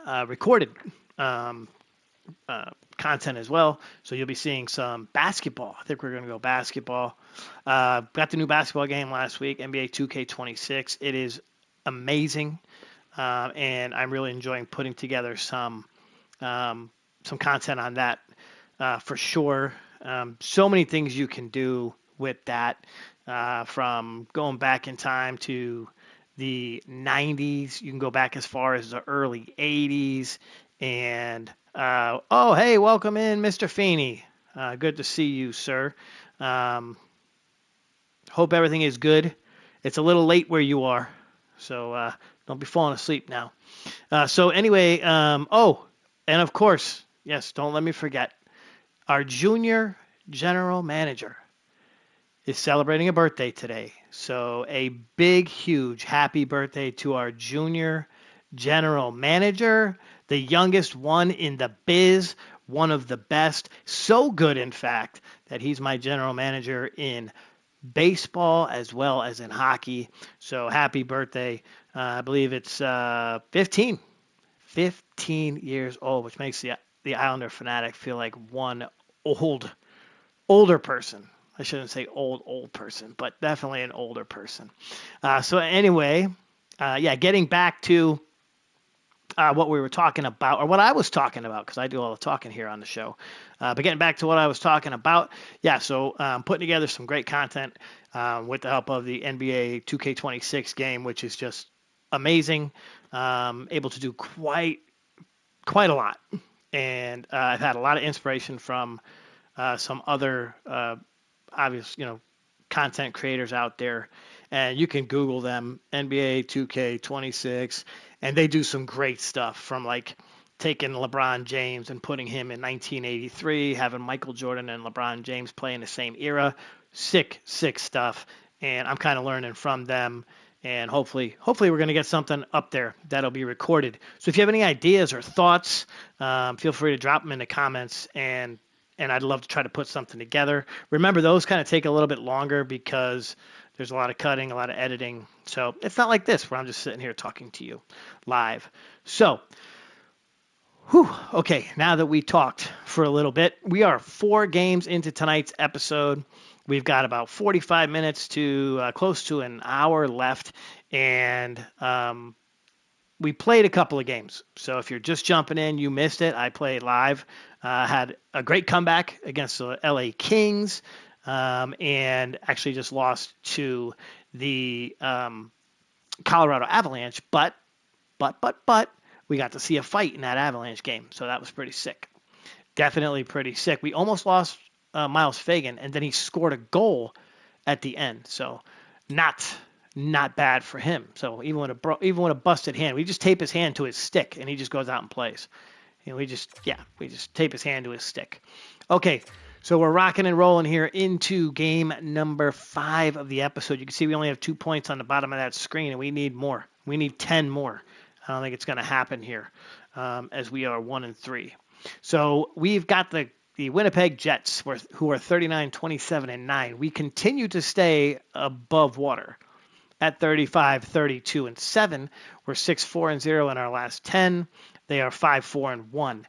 recorded content as well. So you'll be seeing some basketball. I think we're going to go basketball. Got the new basketball game last week, NBA 2K26. It is amazing. And I'm really enjoying putting together some content on that for sure. So many things you can do with that. from going back in time to the 90s. You can go back as far as the early 80s. And, oh, hey, welcome in, Mr. Feeney. Good to see you, sir. Um, Hope everything is good. It's a little late where you are, so don't be falling asleep now. So anyway, oh, and of course, yes, don't let me forget, our junior general manager is celebrating a birthday today. So a big, huge happy birthday to our junior general manager, the youngest one in the biz, one of the best. So good, in fact, that he's my general manager in baseball as well as in hockey. So happy birthday. I believe it's 15 years old, which makes the Islander fanatic feel like one older person. I shouldn't say old person, but definitely an older person. So anyway, yeah, getting back to what we were talking about, or what I was talking about, because I do all the talking here on the show. But getting back to what I was talking about, yeah, so putting together some great content with the help of the NBA 2K26 game, which is just amazing. Able to do quite a lot, and I've had a lot of inspiration from some other obvious, content creators out there, and you can Google them, NBA 2K26, and they do some great stuff from like taking LeBron James and putting him in 1983, having Michael Jordan and LeBron James play in the same era. Sick stuff, and I'm kind of learning from them. And hopefully we're going to get something up there that'll be recorded. So if you have any ideas or thoughts, feel free to drop them in the comments, and I'd love to try to put something together. Remember, those kind of take a little bit longer because there's a lot of cutting, a lot of editing. So it's not like this where I'm just sitting here talking to you live. So, okay, now that we talked for a little bit, we are 4 games into tonight's episode. We've got about 45 minutes to close to an hour left, and we played a couple of games. So if you're just jumping in, you missed it. I played live. Had a great comeback against the LA Kings, and actually just lost to the Colorado Avalanche. But we got to see a fight in that Avalanche game, so that was pretty sick. Definitely pretty sick. We almost lost Miles Fagan, and then he scored a goal at the end. So not bad for him. So even with a busted hand, we just tape his hand to his stick, and he just goes out and plays. And we just tape his hand to his stick. Okay, so we're rocking and rolling here into game number 5 of the episode. You can see we only have 2 points on the bottom of that screen, and we need more. We need 10 more. I don't think it's going to happen here, as we are 1-3. So we've got the Winnipeg Jets, who are 39, 27, and 9. We continue to stay above water at 35, 32, and 7. We're 6-4-0 in our last 10. They are 5-4-1.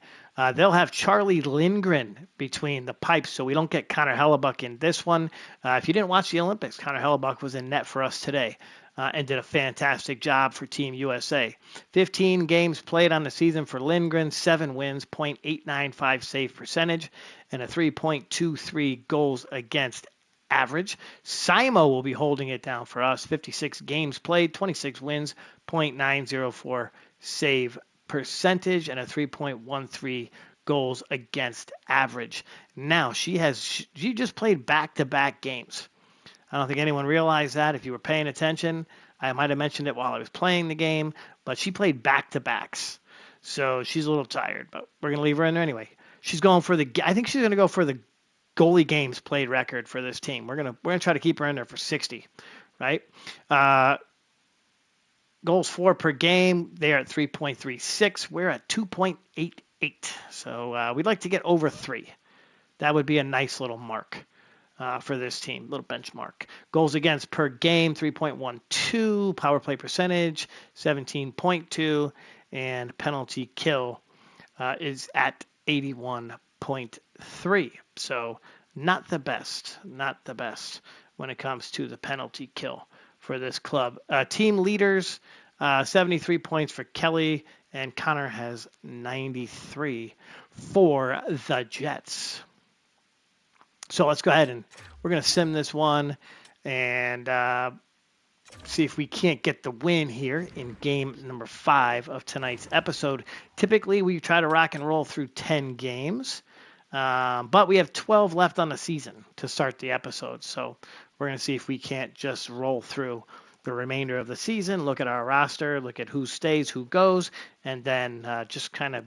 They'll have Charlie Lindgren between the pipes, so we don't get Connor Hellebuck in this one. If you didn't watch the Olympics, Connor Hellebuck was in net for us today and did a fantastic job for Team USA. 15 games played on the season for Lindgren, 7 wins, .895 save percentage, and a 3.23 goals against average. Simo will be holding it down for us. 56 games played, 26 wins, .904 save percentage, and a 3.13 goals against average. Now, she just played back-to-back games. I don't think anyone realized that. If you were paying attention, I might have mentioned it while I was playing the game, but she played back-to-backs. So she's a little tired, but we're going to leave her in there anyway. I think she's going to go for the goalie games played record for this team. We're gonna try to keep her in there for 60, right? Goals for per game, they are at 3.36. We're at 2.88. So we'd like to get over 3. That would be a nice little mark for this team, little benchmark. Goals against per game, 3.12. Power play percentage, 17.2. And penalty kill is at 81.3. So not the best when it comes to the penalty kill for this club. Team leaders, 73 points for Kelly, and Connor has 93 for the Jets. So let's go ahead and we're going to sim this one and see if we can't get the win here in game number 5 of tonight's episode. Typically, we try to rock and roll through 10 games, but we have 12 left on the season to start the episode. So we're going to see if we can't just roll through the remainder of the season, look at our roster, look at who stays, who goes, and then just kind of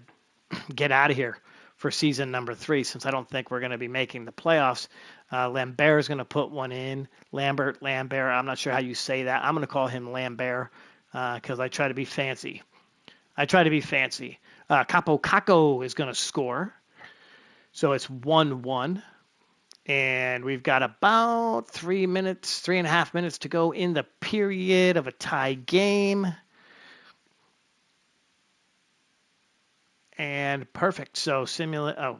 get out of here for season number 3, since I don't think we're going to be making the playoffs. Lambert is going to put one in. Lambert, I'm not sure how you say that. I'm going to call him Lambert because I try to be fancy. Capo Caco is going to score. So it's 1-1. And we've got about 3.5 minutes to go in the period of a tie game. And perfect. So simulation.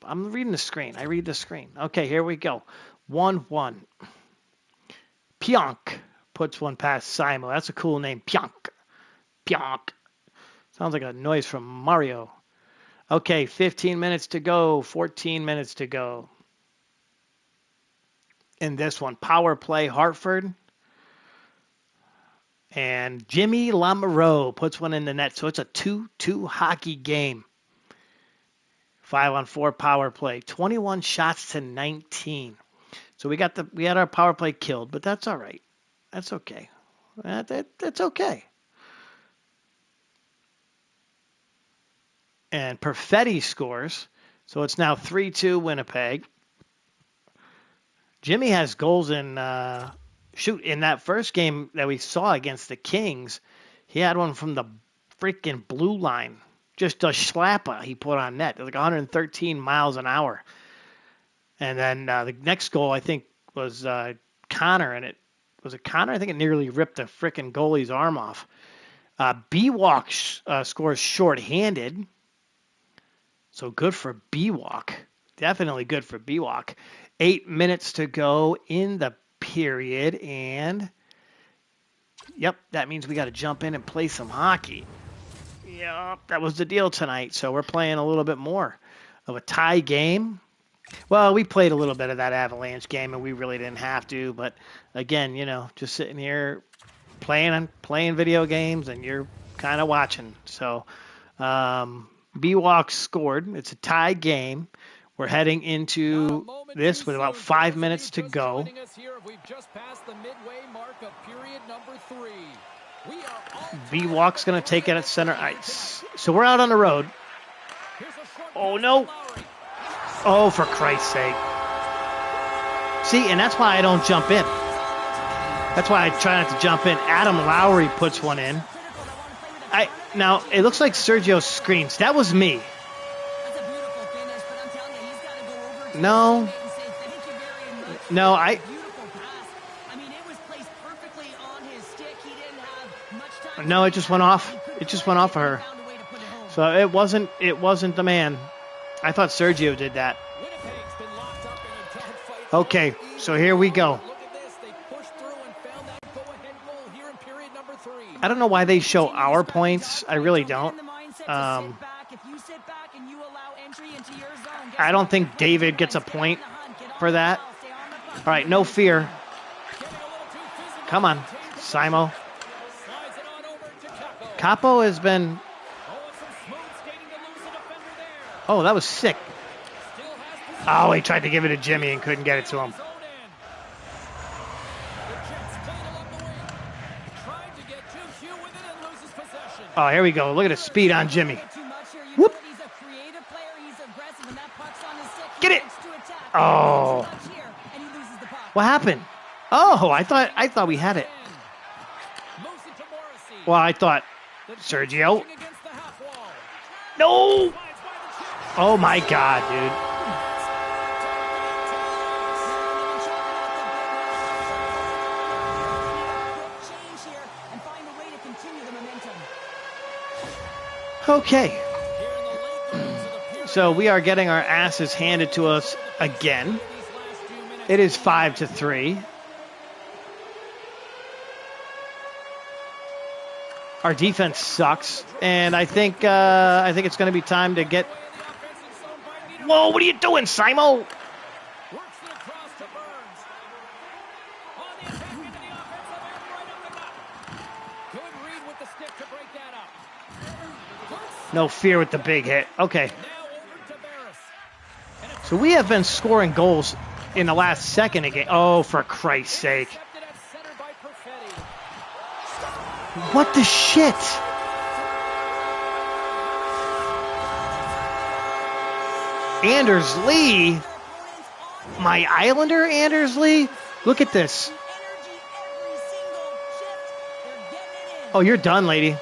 I'm reading the screen. I read the screen. Okay, here we go. 1-1. Pionk puts one past Simo. That's a cool name. Pionk. Sounds like a noise from Mario. Okay, 15 minutes to go. 14 minutes to go. In this one, power play Hartford. And Jimmy Lamoureux puts one in the net. So it's a 2-2 hockey game. 5-on-4 power play. 21 shots to 19. So we had our power play killed, but that's all right. That's okay. That's okay. And Perfetti scores. So it's now 3-2 Winnipeg. Jimmy has goals in in that first game that we saw against the Kings. He had one from the freaking blue line. Just a schlapper he put on net. It was like 113 miles an hour. And then the next goal, I think, was Connor. And was it Connor? I think it nearly ripped the freaking goalie's arm off. B-Walk scores shorthanded. So good for B-Walk. Definitely good for B-Walk. 8 minutes to go in the period. And, yep, that means we got to jump in and play some hockey. Yep, that was the deal tonight. So we're playing a little bit more of a tie game. Well, we played a little bit of that Avalanche game, and we really didn't have to. But, again, just sitting here playing video games, and you're kind of watching. So B-Walk scored. It's a tie game. We're heading into this with about 5 minutes to go. B-Walk's going to take it at center ice. So we're out on the road. Oh, no. Oh, for Christ's sake. See, and that's why I don't jump in. That's why I try not to jump in. Adam Lowry puts one in. Now, it looks like Sergio screens. That was me. No, it just went off. It just went off of her. So it wasn't the man. I thought Sergio did that. Okay, so here we go. I don't know why they show our points. I really don't. I don't think David gets a point for that. All right, no fear. Come on, Simo. Capo has been... Oh, that was sick. Oh, he tried to give it to Jimmy and couldn't get it to him. Oh, here we go. Look at the speed on Jimmy. Whoop. Get it. Oh. What happened? Oh, I thought we had it. Well, I thought Sergio. No. Oh my God, dude. Okay. So we are getting our asses handed to us again. It is 5-3. Our defense sucks, and I think it's going to be time to get. Whoa! What are you doing, Simo? No fear with the big hit. Okay. Now over to Barris. And it's So we have been scoring goals in the last second again. Oh, for Christ's sake. intercepted at center by Perfetti. What the shit? Anders Lee? My Islander Anders Lee? Look at this. Oh, you're done, lady.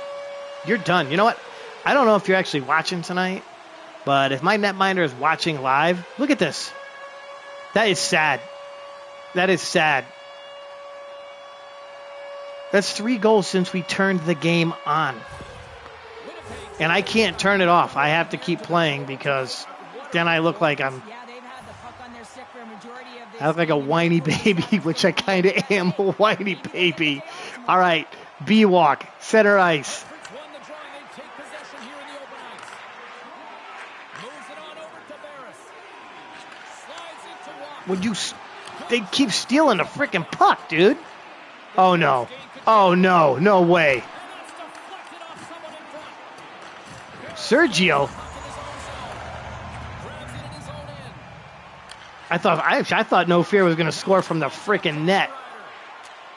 You're done. You know what? I don't know if you're actually watching tonight, but if my netminder is watching live, look at this. That is sad. That is sad. That's 3 goals since we turned the game on. And I can't turn it off. I have to keep playing because then I look like I'm... I look like a whiny baby, which I kind of am, a whiny baby. All right, B-walk, center ice. Efforts won the draw, and they take possession here in the open ice. Moves it on over to Barris. Slides into Walker. Would you... They keep stealing the freaking puck, dude. Oh, no. Oh, no. No way. And that's deflected off someone in front. Sergio. Grabs it in his own end. I thought No Fear was going to score from the freaking net.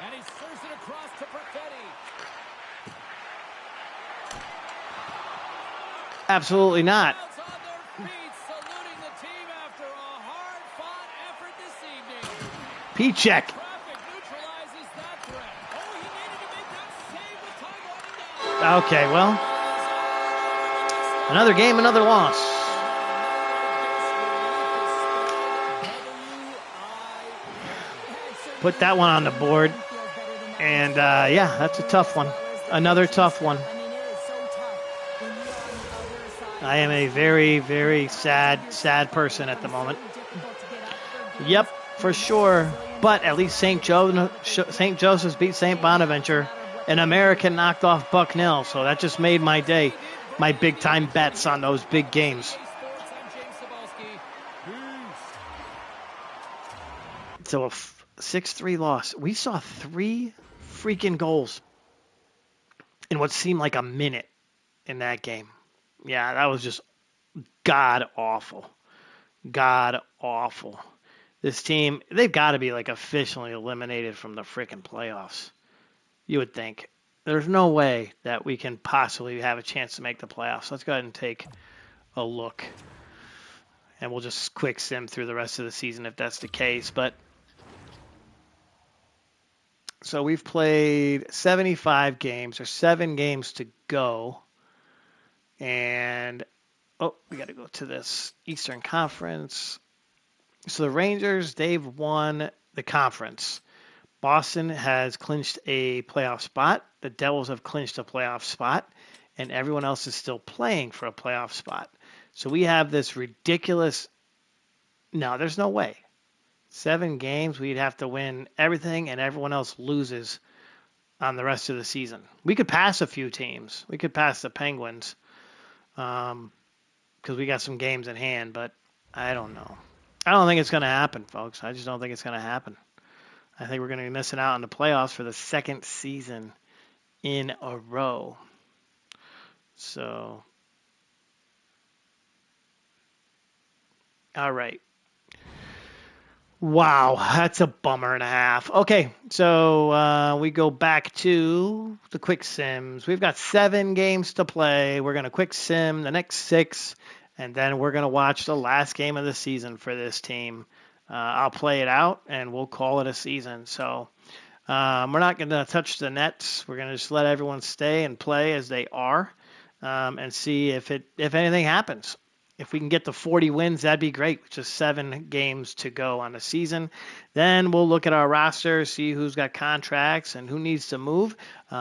And he serves it across to Perfetti. Absolutely not. Crowds on their feet, saluting the team after a hard-fought effort this evening. P-check. Traffic neutralizes that threat. Oh, he needed to make that save with time winding down. Okay, well, another game, another loss. Put that one on the board. And, yeah, that's a tough one. Another tough one. I am a very, very sad person at the moment. Yep, for sure. But at least St. Joseph's beat St. Bonaventure. And American knocked off Bucknell. So that just made my day. My big-time bets on those big games. Sports, I'm James Cebulski. Peace. So a 6-3 loss. We saw 3 freaking goals in what seemed like a minute in that game. Yeah, that was just god-awful. God-awful. This team, they've got to be like officially eliminated from the freaking playoffs. You would think. There's no way that we can possibly have a chance to make the playoffs. Let's go ahead and take a look. And we'll just quick sim through the rest of the season if that's the case. But so we've played 75 games. There's 7 games to go. And, oh, we got to go to this Eastern Conference. So the Rangers, they've won the conference. Boston has clinched a playoff spot. The Devils have clinched a playoff spot. And everyone else is still playing for a playoff spot. So we have this ridiculous... No, there's no way. 7 games, we'd have to win everything, and everyone else loses on the rest of the season. We could pass a few teams. We could pass the Penguins because we got some games in hand, but I don't know. I don't think it's going to happen, folks. I just don't think it's going to happen. I think we're going to be missing out on the playoffs for the 2nd season in a row. So, all right. Wow, that's a bummer and a half. Okay, so we go back to the quick sims. We've got 7 games to play. We're going to quick sim the next 6, and then we're going to watch the last game of the season for this team. I'll play it out, and we'll call it a season. So we're not going to touch the nets. We're going to just let everyone stay and play as they are and see if anything happens. If we can get to 40 wins, that'd be great. Just 7 games to go on the season. Then we'll look at our roster, see who's got contracts and who needs to move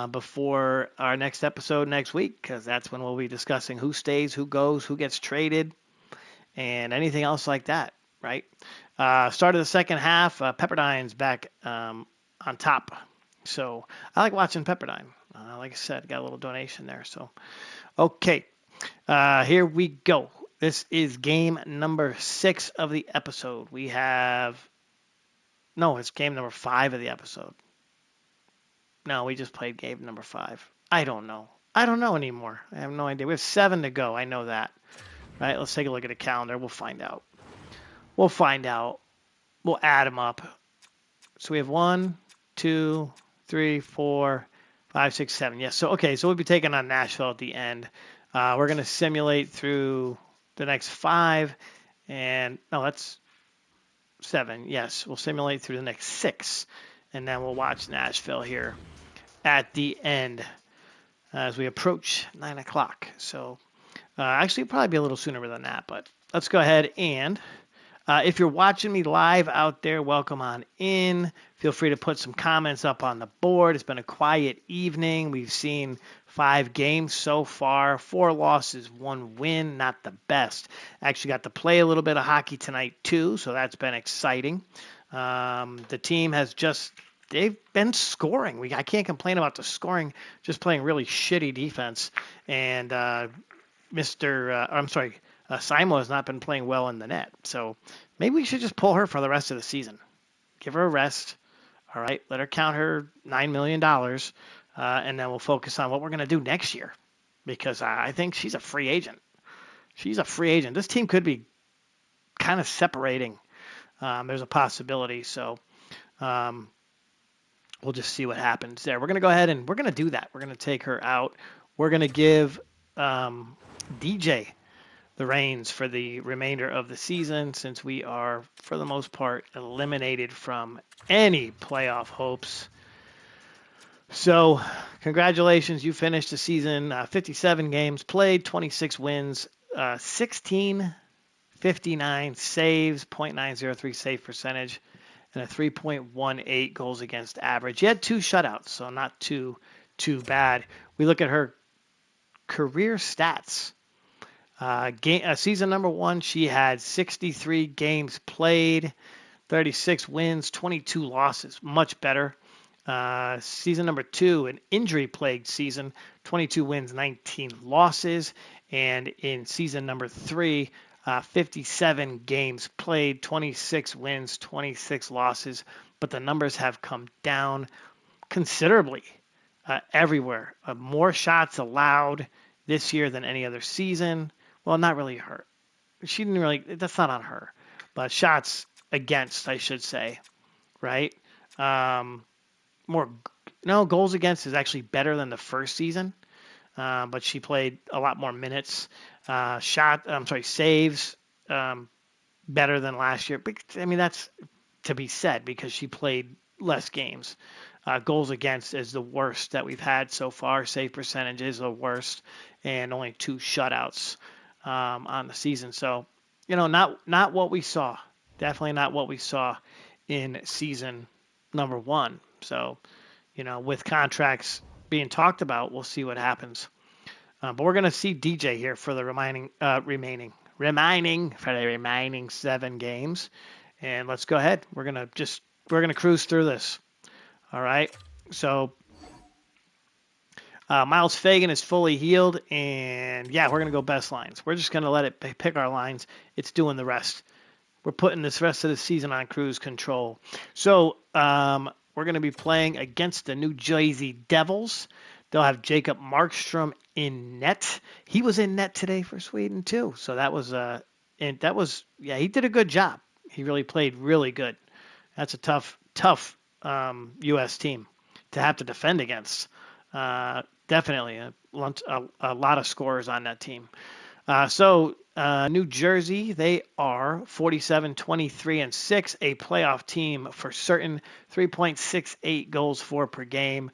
before our next episode next week, because that's when we'll be discussing who stays, who goes, who gets traded, and anything else like that, right? Start of the second half, Pepperdine's back on top. So I like watching Pepperdine. Like I said, got a little donation there. So, okay, here we go. This is game number 6 of the episode. It's game number 5 of the episode. No, we just played game number 5. I don't know. I don't know anymore. I have no idea. We have 7 to go. I know that. Right? Let's take a look at the calendar. We'll find out. We'll find out. We'll add them up. So we have 1, 2, 3, 4, 5, 6, 7. Yes. So okay. So we'll be taking on Nashville at the end. We're going to simulate through the next 5, and no, that's 7. Yes, we'll simulate through the next 6, and then we'll watch Nashville here at the end as we approach 9 o'clock. So actually, it'll probably be a little sooner than that, but let's go ahead and if you're watching me live out there, welcome on in. Feel free to put some comments up on the board. It's been a quiet evening. We've seen 5 games so far, 4 losses, 1 win, not the best. Actually got to play a little bit of hockey tonight too, so that's been exciting. The team has they've been scoring. I can't complain about the scoring, just playing really shitty defense. And Simo has not been playing well in the net. So maybe we should just pull her for the rest of the season. Give her a rest. All right. Let her count her $9 million. And then we'll focus on what we're going to do next year. Because I think she's a free agent. She's a free agent. This team could be kind of separating. There's a possibility. So we'll just see what happens there. We're going to go ahead and we're going to do that. We're going to take her out. We're going to give DJ the reins for the remainder of the season, since we are, for the most part, eliminated from any playoff hopes. So, congratulations. You finished the season 57 games played, 26 wins, 1659 saves, .903 save percentage, and a 3.18 goals against average. You had 2 shutouts, so not too bad. We look at her career stats. Season number 1, she had 63 games played, 36 wins, 22 losses, much better. Season number 2, an injury-plagued season, 22 wins, 19 losses. And in season number 3, 57 games played, 26 wins, 26 losses. But the numbers have come down considerably everywhere. More shots allowed this year than any other season. Well, not really her. She didn't really, that's not on her. But shots against, I should say, right? Goals against is actually better than the first season. But she played a lot more minutes. Saves, better than last year. But, I mean, that's to be said because she played less games. Goals against is the worst that we've had so far. Save percentage is the worst, and only 2 shutouts on the season. So, not what we saw. Definitely not what we saw in season number 1. So, with contracts being talked about, we'll see what happens. But we're going to see DJ here for the remaining 7 games. And let's go ahead. We're going to cruise through this. All right. So Miles Fagan is fully healed, and we're going to go best lines. We're just going to let it pick our lines. It's doing the rest. We're putting this rest of the season on cruise control. So we're going to be playing against the New Jersey Devils. They'll have Jacob Markstrom in net. He was in net today for Sweden too. So he did a good job. He really played really good. That's a tough U.S. team to have to defend against. Definitely a lot of scorers on that team. New Jersey, they are 47-23-6, a playoff team for certain. 3.68 goals for per game,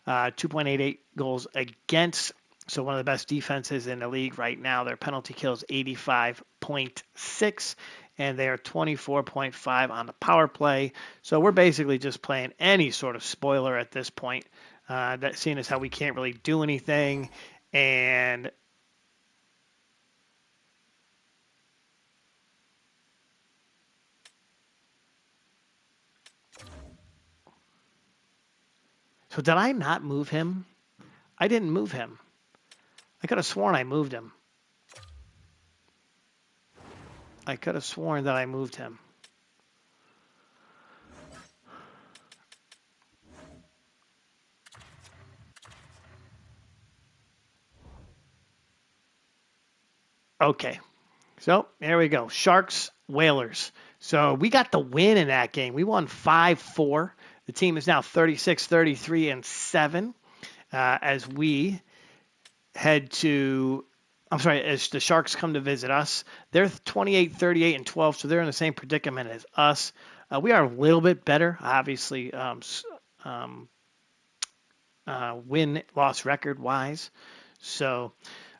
2.88 goals against. So one of the best defenses in the league right now. Their penalty kill is 85.6, and they are 24.5 on the power play. So we're basically just playing any sort of spoiler at this point. That seeing as how we can't really do anything, and so did I not move him? I didn't move him. I could have sworn I moved him. I could have sworn that I moved him. Okay. So there we go. Sharks, Whalers. So we got the win in that game. We won 5-4. The team is now 36, 33, and 7 as we head to, I'm sorry, as the Sharks come to visit us. They're 28, 38, and 12, so they're in the same predicament as us. We are a little bit better, obviously, win-loss record-wise. So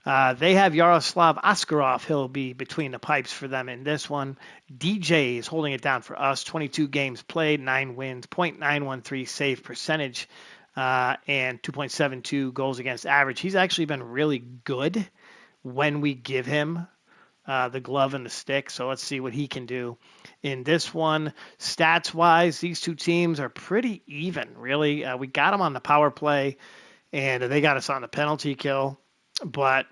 they have Yaroslav Askarov. He'll be between the pipes for them in this one. DJ is holding it down for us. 22 games played, 9 wins, .913 save percentage, and 2.72 goals against average. He's actually been really good when we give him the glove and the stick. So let's see what he can do in this one. Stats-wise, these two teams are pretty even, really. We got them on the power play, and they got us on the penalty kill. But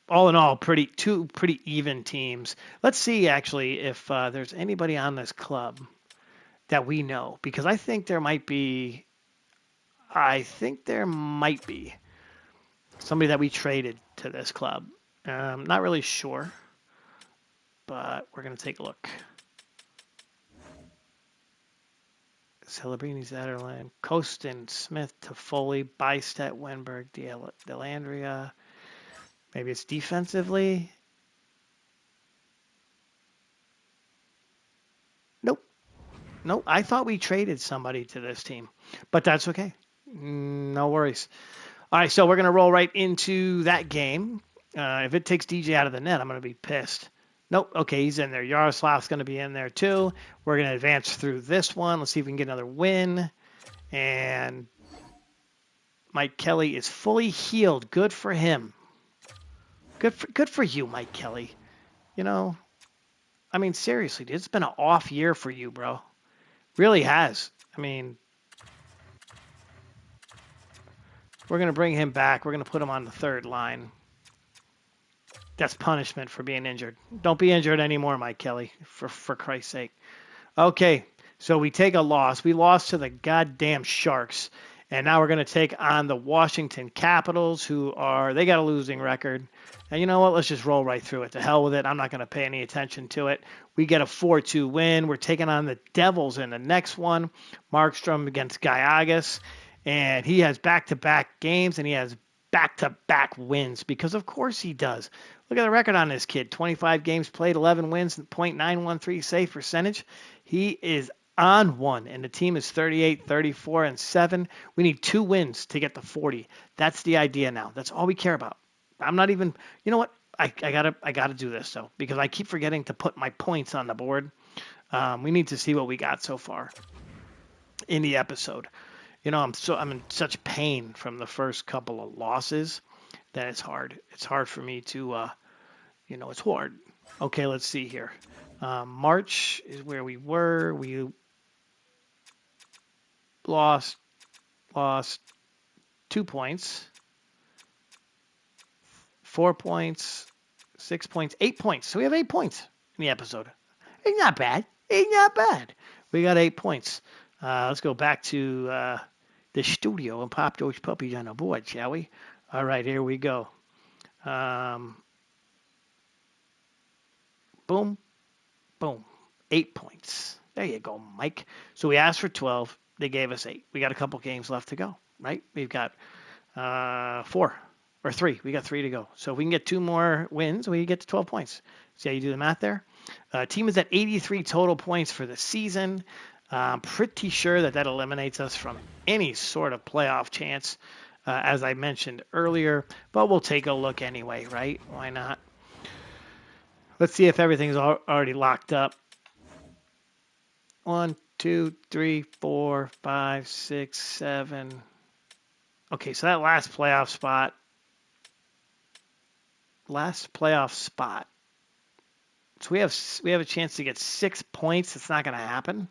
all in all, two pretty even teams. Let's see, actually, if there's anybody on this club that we know, because I think there might be somebody that we traded to this club. Not really sure, but we're going to take a look. Celebrini, Zetterland, Kostin, Smith, Toffoli, Bystedt, Wenberg, Delandria. Maybe it's defensively. Nope. I thought we traded somebody to this team, but that's okay. No worries. All right, so we're going to roll right into that game. If it takes DJ out of the net, I'm going to be pissed. Nope. Okay, he's in there. Yaroslav's going to be in there too. We're going to advance through this one. Let's see if we can get another win. And Mike Kelly is fully healed. Good for him. Good for you, Mike Kelly. You know, I mean, seriously, dude, it's been an off year for you, bro. Really has. I mean, we're going to bring him back. We're going to put him on the third line. That's punishment for being injured. Don't be injured anymore, Mike Kelly, for Christ's sake. Okay, so we take a loss. We lost to the goddamn Sharks. And now we're going to take on the Washington Capitals, they got a losing record. And you know what? Let's just roll right through it. To hell with it. I'm not going to pay any attention to it. We get a 4-2 win. We're taking on the Devils in the next one. Markstrom against Gallegos. And he has back-to-back games, and he has back-to-back wins because, of course, he does. Look at the record on this kid. 25 games played, 11 wins, .913 save percentage. He is on one, and the team is 38, 34, and 7. We need 2 wins to get to 40. That's the idea now. That's all we care about. I'm not even, you know what? I gotta do this though, because I keep forgetting to put my points on the board. We need to see what we got so far in the episode. You know, I'm in such pain from the first couple of losses that it's hard. It's hard for me to, it's hard. Okay, let's see here. March is where we were. We lost 2 points, 4 points, 6 points, 8 points. So we have 8 points in the episode. Ain't not bad. We got 8 points. Let's go back to the studio and pop those puppies on the board, shall we? All right, here we go. Boom, boom. 8 points. There you go, Mike. So we asked for 12. They gave us 8. We got a couple games left to go, right? We've got 4 or 3. We got 3 to go. So if we can get 2 more wins, we get to 12 points. See how you do the math there? Team is at 83 total points for the season. I'm pretty sure that eliminates us from any sort of playoff chance, as I mentioned earlier. But we'll take a look anyway, right? Why not? Let's see if everything's already locked up. 1, 2, 3, 4, 5, 6, 7. Okay, so that last playoff spot. So we have a chance to get 6 points. It's not going to happen.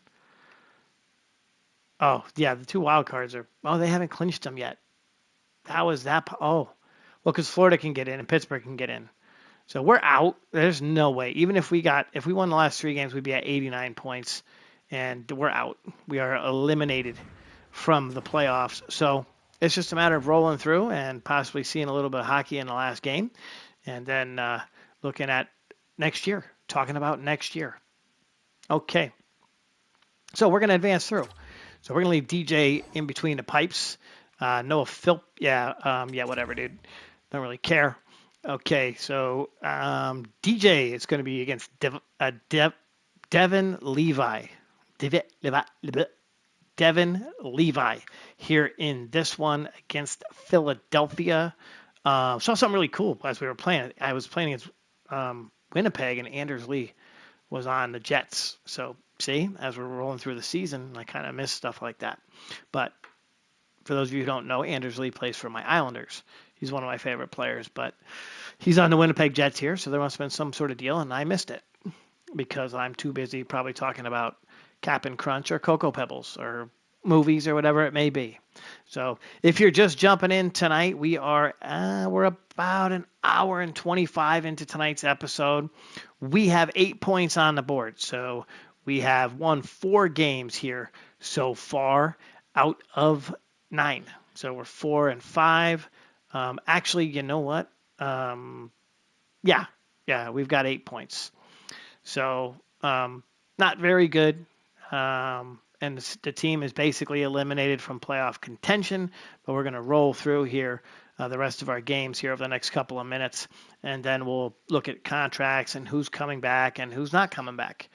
Oh, yeah, the 2 wild cards they haven't clinched them yet. How is that? Well, because Florida can get in and Pittsburgh can get in. So we're out. There's no way. Even if we won the last 3 games, we'd be at 89 points, and we're out. We are eliminated from the playoffs. So it's just a matter of rolling through and possibly seeing a little bit of hockey in the last game, and then looking at next year, talking about next year. Okay, so we're going to advance through. So we're going to leave DJ in between the pipes. Noah Phil, yeah, whatever, dude. Don't really care. Okay, so DJ is going to be against Devin Levi. Devin Levi here in this one against Philadelphia. Saw something really cool as we were playing. I was playing against Winnipeg, and Anders Lee was on the Jets. So, see, as we're rolling through the season, I kind of miss stuff like that. But for those of you who don't know, Anders Lee plays for my Islanders. He's one of my favorite players, but he's on the Winnipeg Jets here, so there must have been some sort of deal, and I missed it because I'm too busy probably talking about Cap and Crunch or Cocoa Pebbles or movies or whatever it may be. So if you're just jumping in tonight, we're about an hour and 25 into tonight's episode. We have 8 points on the board. So we have won 4 games here so far out of 9. So we're 4-5. Actually, you know what? Yeah, we've got 8 points. So not very good. And the team is basically eliminated from playoff contention, but we're going to roll through here the rest of our games here over the next couple of minutes, and then we'll look at contracts and who's coming back and who's not coming back.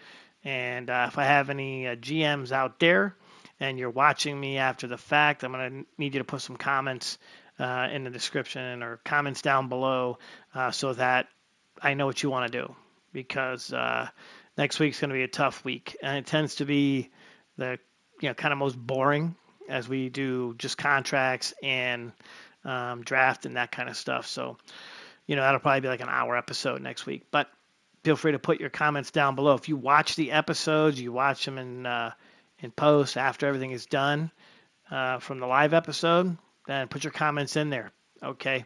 And if I have any GMs out there and you're watching me after the fact, I'm going to need you to put some comments in the description or comments down below so that I know what you want to do, because next week's going to be a tough week, and it tends to be the kind of most boring as we do just contracts and draft and that kind of stuff. So, that'll probably be like an hour episode next week. But feel free to put your comments down below. If you watch the episodes, you watch them in post after everything is done from the live episode, then put your comments in there. Okay.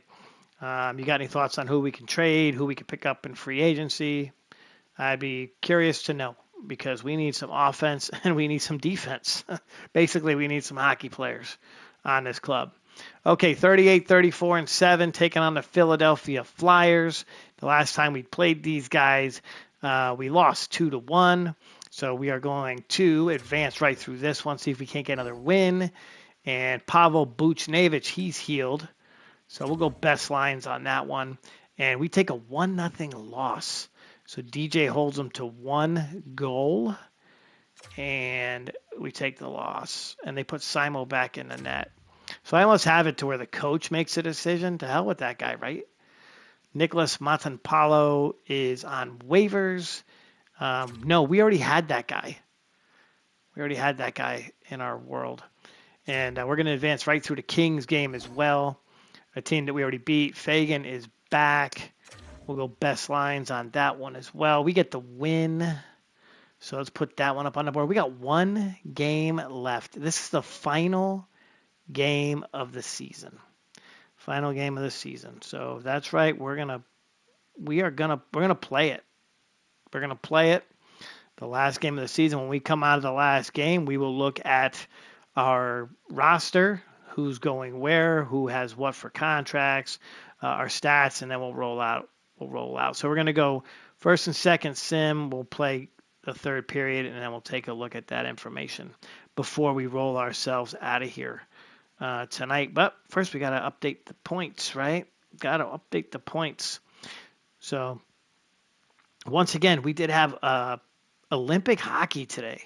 You got any thoughts on who we can trade, who we can pick up in free agency? I'd be curious to know, because we need some offense and we need some defense. Basically, we need some hockey players on this club. Okay, 38-34-7, taking on the Philadelphia Flyers. The last time we played these guys, we lost 2-1. So we are going to advance right through this one, see if we can't get another win. And Pavel Buchnevich, he's healed. So we'll go best lines on that one. And we take a 1-0 loss. So DJ holds them to 1 goal, and we take the loss. And they put Simo back in the net. So I almost have it to where the coach makes a decision. To hell with that guy, right? Nicholas Matanpalo is on waivers. No, we already had that guy. We already had that guy in our world. And we're going to advance right through the Kings game as well. A team that we already beat. Fagan is back. We'll go best lines on that one as well. We get the win. So let's put that one up on the board. We got 1 game left. This is the final game of the season. Final game of the season. So that's right. We're gonna play it. We're gonna play it. The last game of the season. When we come out of the last game, we will look at our roster, who's going where, who has what for contracts, our stats, and then we'll roll out. So we're going to go first and second sim. We'll play the third period, and then we'll take a look at that information before we roll ourselves out of here tonight. But first, we got to update the points, right? Got to update the points. So once again, we did have Olympic hockey today,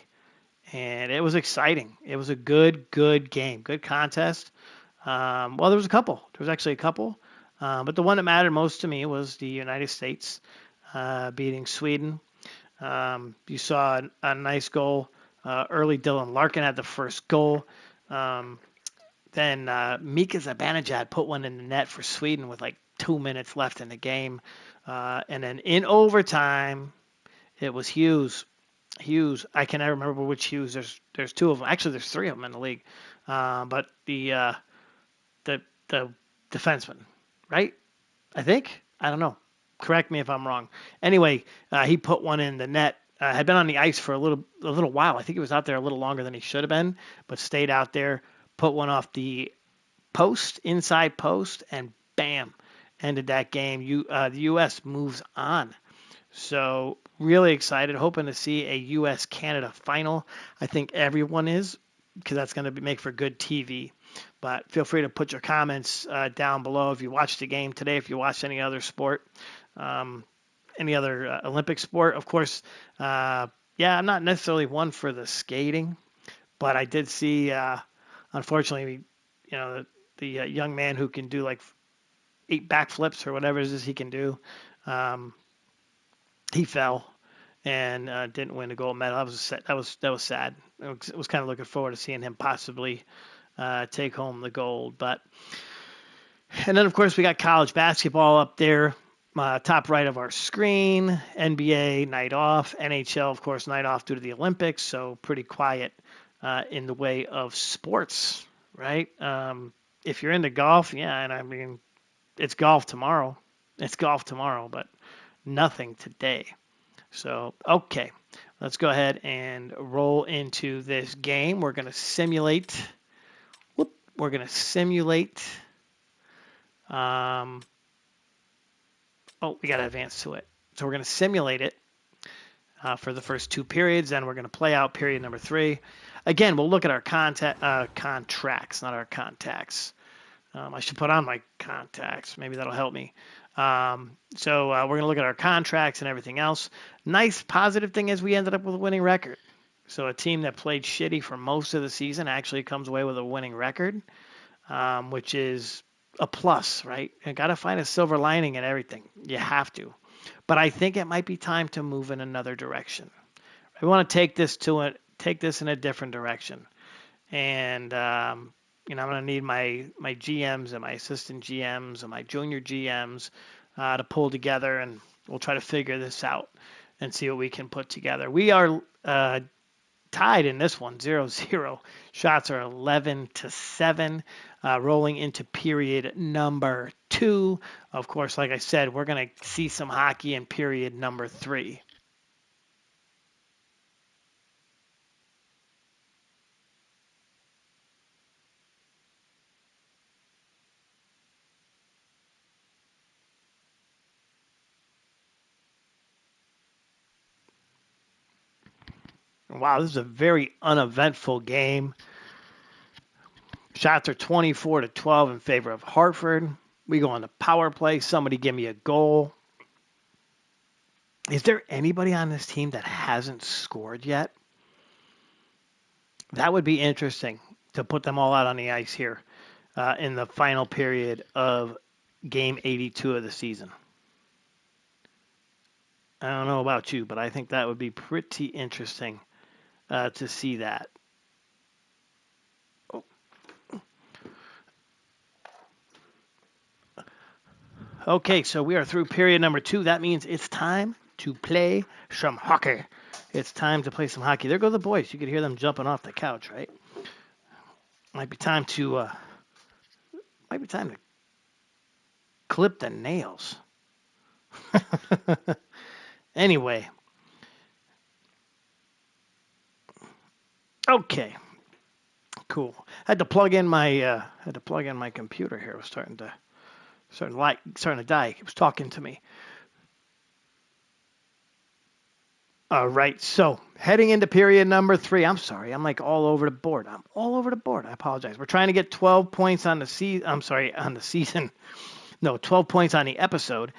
and it was exciting. It was a good game, good contest. Well, there was a couple. There was actually a couple. But the one that mattered most to me was the United States beating Sweden. You saw a nice goal early. Dylan Larkin had the first goal. Then Mika Zibanejad put one in the net for Sweden with like 2 minutes left in the game. And then in overtime, it was Hughes. I can never remember which Hughes. There's 2 of them. Actually, there's 3 of them in the league. But the defenseman. Right? I think. I don't know. Correct me if I'm wrong. Anyway, he put one in the net. Had been on the ice for a little while. I think he was out there a little longer than he should have been, but stayed out there, put one off the post, inside post, and bam. ended that game. The U.S. moves on. So really excited, hoping to see a U.S.-Canada final. I think everyone is, because that's going to make for good TV. But feel free to put your comments down below if you watched the game today, if you watched any other sport, any other Olympic sport. Of course, yeah, I'm not necessarily one for the skating, but I did see, unfortunately, the young man who can do like 8 backflips or whatever it is he can do. He fell and didn't win a gold medal. That was sad. I was kind of looking forward to seeing him possibly take home the gold. And then of course we got college basketball up there, top right of our screen. NBA night off. NHL of course night off due to the Olympics, so pretty quiet in the way of sports, right? If you're into golf, yeah, and I mean it's golf tomorrow. But nothing today. So, okay, let's go ahead and roll into this game. We're going to simulate. We're going to simulate. We got to advance to it. So we're going to simulate it for the first 2 periods. Then we're going to play out period number 3. Again, we'll look at our contracts, not our contacts. I should put on my contacts. Maybe that'll help me. So we're going to look at our contracts and everything else. Nice positive thing is we ended up with a winning record. So a team that played shitty for most of the season actually comes away with a winning record, which is a plus, right? You got to find a silver lining in everything. You have to. But I think it might be time to move in another direction. We want to take this in a different direction. And I'm going to need my GMs and my assistant GMs and my junior GMs to pull together, and we'll try to figure this out and see what we can put together. We are tied in this one, 0-0. Shots are 11-7, rolling into period number 2. Of course, like I said, we're going to see some hockey in period number 3. Wow, this is a very uneventful game. Shots are 24-12 in favor of Hartford. We go on the power play. Somebody give me a goal. Is there anybody on this team that hasn't scored yet? That would be interesting to put them all out on the ice here in the final period of game 82 of the season. I don't know about you, but I think that would be pretty interesting to see that. Okay, so we are through period number 2. That means it's time to play some hockey. It's time to play some hockey. There go the boys. You could hear them jumping off the couch, right? Might be time to clip the nails. Anyway. Okay. Cool. Had to plug in my computer here. It was starting to die. It was talking to me. All right. So heading into period number 3. I'm sorry. I'm like all over the board. I apologize. We're trying to get 12 points on the season. On the season. No, 12 points on the episode.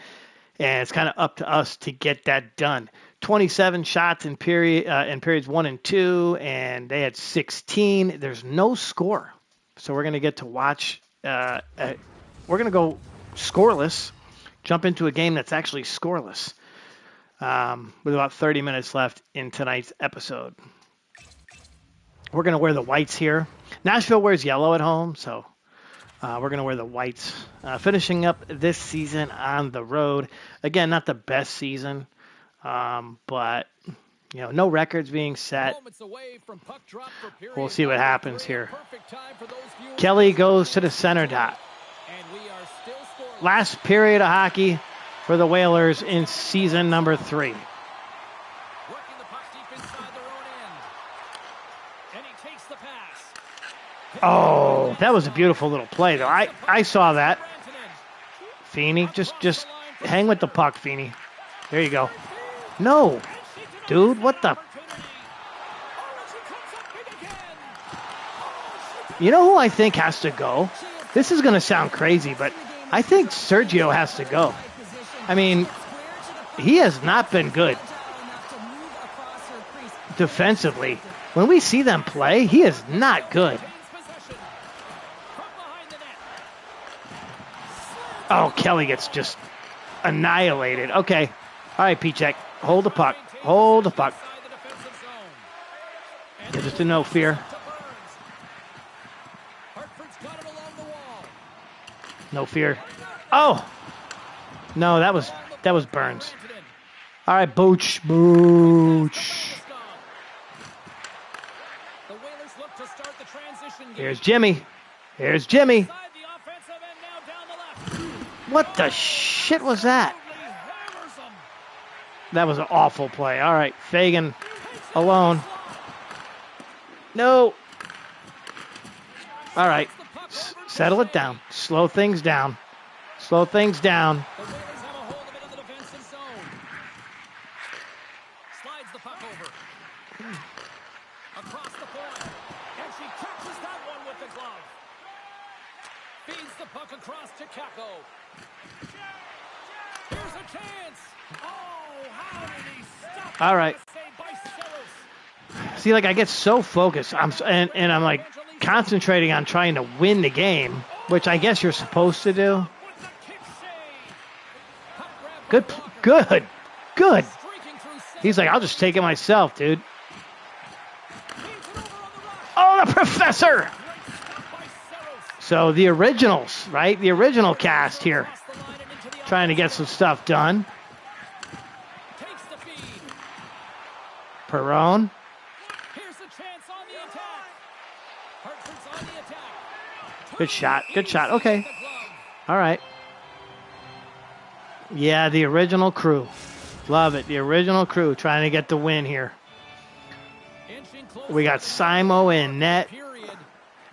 And it's kind of up to us to get that done. 27 shots in periods 1 and 2, and they had 16. There's no score, so we're going to get to watch. We're going to go scoreless, jump into a game that's actually scoreless, with about 30 minutes left in tonight's episode. We're going to wear the whites here. Nashville wears yellow at home, so we're going to wear the whites. Finishing up this season on the road. Again, not the best season, but no records being set. We'll see what happens here. Kelly goes to the center dot. Last period of hockey for the Whalers in season number 3. Oh, that was a beautiful little play, though. I saw that. Feeney, just hang with the puck, Feeney. There you go. No, dude, what the? You know who I think has to go? This is going to sound crazy, but I think Sergio has to go. I mean, he has not been good defensively. When we see them play, he is not good. Oh, Kelly gets just annihilated. Okay. All right, P-check. Hold the puck. Hold the puck. Yeah, just a no fear. No fear. Oh! No, that was Burns. All right, Booch. Booch. Here's Jimmy. Here's Jimmy. What the shit was that? That was an awful play. All right, Fagan alone. No. All right, settle it down. Slow things down. Slow things down. Slides the puck over. Across the point. And she catches that one with the glove. Feeds the puck across to Kako. Here's a chance. Oh, how did he stop? All right. See, like I get so focused. I'm like concentrating on trying to win the game, which I guess you're supposed to do. Good. He's like, I'll just take it myself, dude. Oh, the professor! So the originals, right? The original cast here. Trying to get some stuff done. Perron. Good shot. Good shot. Okay. All right. Yeah, the original crew. Love it. The original crew trying to get the win here. We got Simo in net.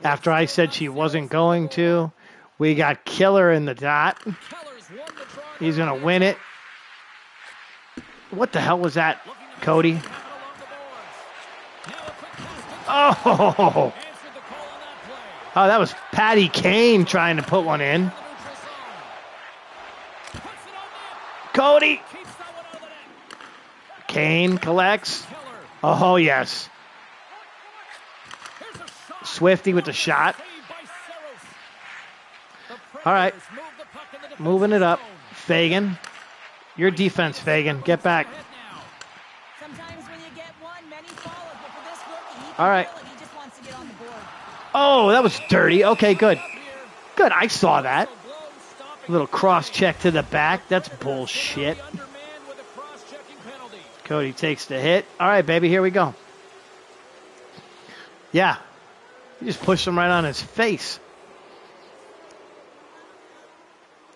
After I said she wasn't going to. We got Killer in the dot. He's going to win it. What the hell was that, Cody? Oh! Oh, that was Patty Kane trying to put one in. Cody. Kane collects. Oh, yes. Swifty with the shot. All right. Moving it up. Fagan. Your defense, Fagan. Get back. All right. Oh, that was dirty. Okay, good. Good. I saw that. A little cross check to the back. That's bullshit. Cody takes the hit. All right, baby. Here we go. Yeah. You just pushed him right on his face.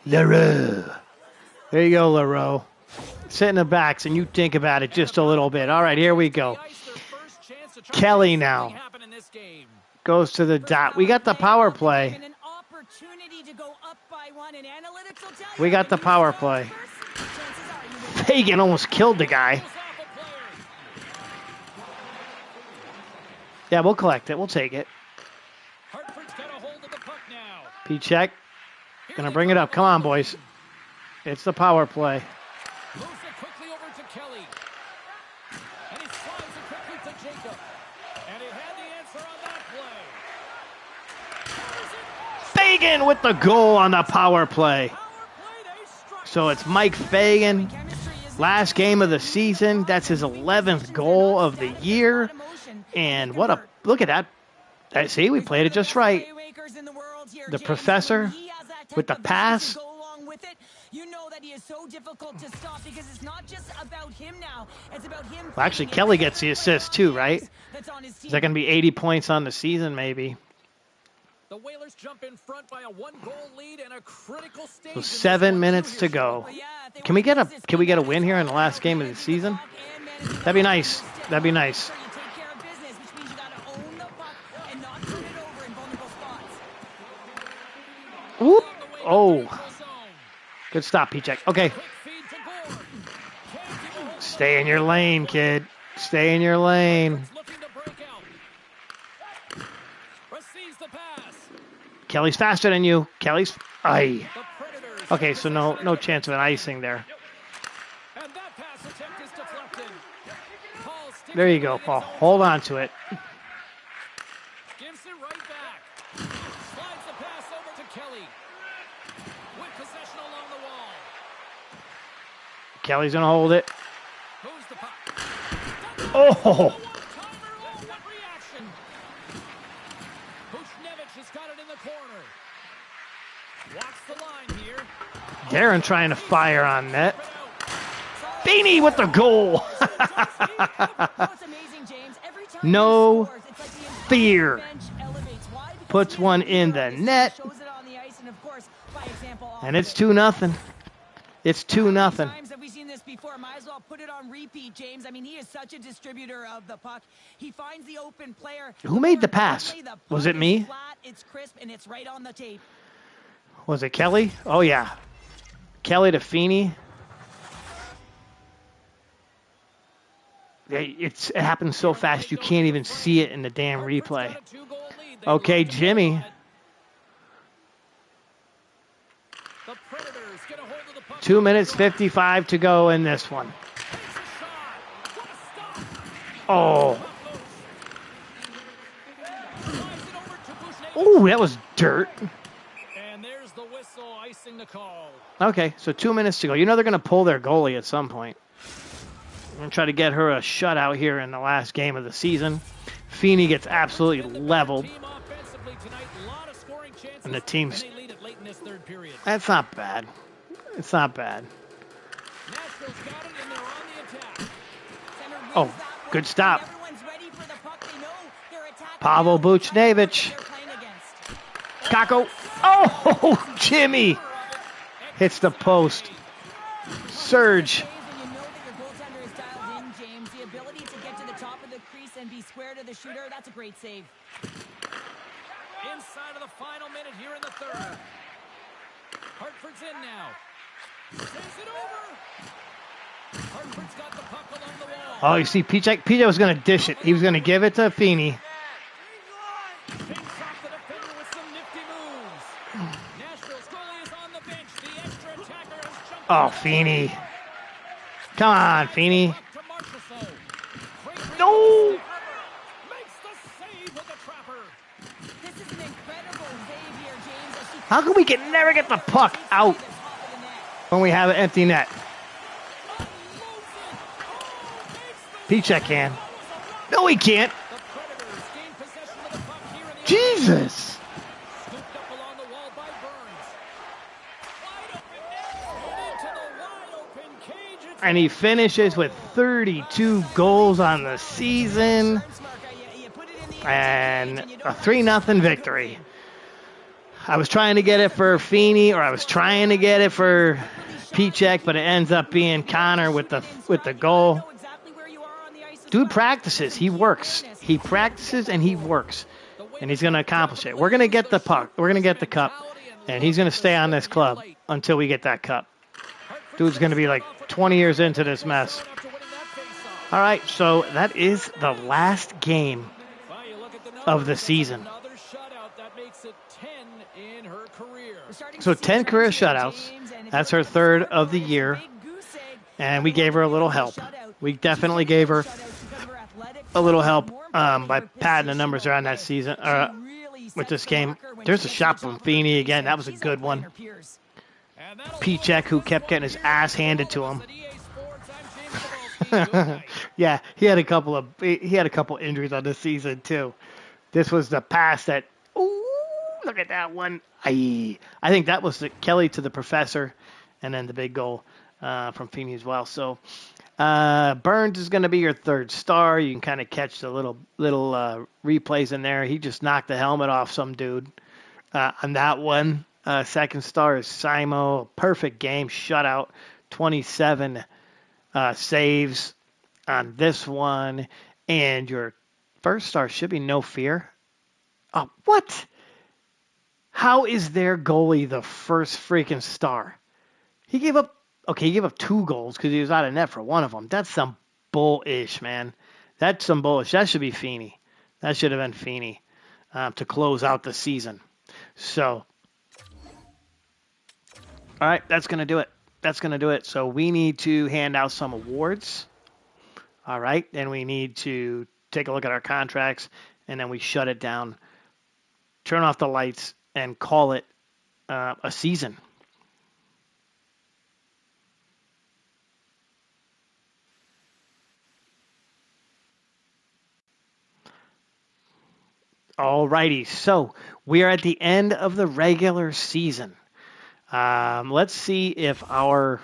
LaRue. There you go, LaRue. Sit in the backs and you think about it just a little bit. All right, here we go. Kelly now goes to the dot. We got the power play. We got the power play. Fagan almost killed the guy. Yeah, we'll collect it. We'll take it. P-check. Gonna bring it up. Come on, boys. It's the power play. Moves it quickly over to Kelly. And he slides it quickly to Jacob. And he had the answer on that play. Fagan with the goal on the power play. So it's Mike Fagan. Last game of the season. That's his 11th goal of the year. And what a look at that. See, we played it just right. The professor with the pass. You know that he is so difficult to stop because it's not just about him now. It's about him. Well, actually, Kelly gets the assist too, right? Is that going to be 80 points on the season, maybe? The Whalers jump in front by a one-goal lead and a critical stage. So 7 minutes to go. Can we get a win here in the last game of the season? That'd be nice. That'd be nice. Whoop. Oh. Good stop, Pichek. Okay. Quick feed to Gore. Cage will hold Stay in the your lane, kid. Stay in your lane. Hartford's looking to break out. Receives the pass. Kelly's faster than you. Kelly's. Aye. The Predators. Okay, so no chance of an icing there. And that pass attempt is deflected. Paul sticks There you it go, in his Paul. own Hold on to it. Gives it right back. Slides the pass over to Kelly. With possession along the wall. Kelly's going to hold it. Moves the puck. Oh! One-timer. Oh, what reaction. Buchnevich has got it in the corner. Walks the line here. Darren trying to fire on net. Beanie with the goal. It's amazing, James. Every time No he scores, it's like the entire fear. bench elevates. Why? Because Puts he one has in fear. the He net. shows it on the ice, and of course, by example, off And of it's it. 2-0. It's How many 2-0. times have we seen this before? Might as well put it on repeat, James. I mean, he is such a distributor of the puck. He finds the open player. Who made the More pass? importantly, the Was puck it me? is flat, it's crisp, and it's right on the tape. Was it Kelly? Oh, yeah. Kelly to Feeney. It happens so fast you can't even see it in the damn replay. Okay, Jimmy. The Predators get a hold of the puck. 2 minutes 55 to go in this one. Takes a shot. What a stop. Oh. Puck loose. Slides it over to Buchnevich. Oh, that was dirt. And there's the whistle icing the call. Okay, so 2 minutes to go. You know they're going to pull their goalie at some point. I'm going to try to get her a shutout here in the last game of the season. Feeney gets absolutely leveled. Team offensively tonight, lot of scoring chances, And the team's... and they lead it late in this third period. That's not bad. It's not bad. Nashville's got it, and they're on the attack. Center wins Oh, that one, good stop. and everyone's ready for the puck. They know they're attacking Pavel now. They're trying to look Buchnevich. what they're playing against. Kako. Oh, Jimmy. Hits the post. Surge. And you know that your goaltender is dialed in, James. The ability to get to the top of the crease and be square to the shooter, that's a great save. Inside of the final minute here in the third. Hartford's in now. Sends it over. Hartford's got the puck along the wall. Oh, you see, PJ was going to dish it. He was going to give it to Feeney. Takes off the defender with some nifty moves. Nashville's goalie is on the bench. The extra attacker has jumped. Oh, Feeney. Come on, Feeney. Puck to Marchessault. Great No. makes the save with the trapper. This is an incredible save here, James. As she How come we can never get the puck out the top of the net. when we have an empty net? Unloads it. Oh, makes the Pichek can. No, he can't. The Predators gain possession of the puck here in the Jesus. scooped up along the wall by Burns. Wide open net. And into the wide open cage. It's And he finishes with 32 goals on the season You put it in the and a 3-0 victory. I was trying to get it for Feeney, or I was trying to get it for Pichek, but it ends up being Connor with the goal. Dude practices. He works. He practices and he works. And he's going to accomplish it. We're going to get the puck. We're going to get the cup. And he's going to stay on this club until we get that cup. Dude's going to be like 20 years into this mess. All right, so that is the last game of the season. another shutout that makes it 10 in her career. So 10 career shutouts. That's her third of the year. And we gave her a little help. We definitely gave her a little help by padding the numbers around that season with this game. There's a shot from Feeney again. That was a good one. Pichek, who kept getting his ass handed to him. Yeah, he had a couple injuries on this season too. This was the pass that. Ooh, look at that one. I think that was the Kelly to the professor, and then the big goal from Feeney as well. So Burns is going to be your third star. You can kind of catch the little replays in there. He just knocked the helmet off some dude on that one. Second star is Simo. Perfect game, shutout, 27 saves on this one. And your first star should be No Fear. Oh, what? How is their goalie the first freaking star? He gave up. Okay, he gave up 2 goals because he was out of net for one of them. That's some bullish, man. That's some bullish. That should be Feeney. That should have been Feeney to close out the season. So, all right, that's gonna do it. That's gonna do it. So we need to hand out some awards. All right, then we need to take a look at our contracts, and then we shut it down, turn off the lights, and call it a season. All righty, so we are at the end of the regular season. Let's see if our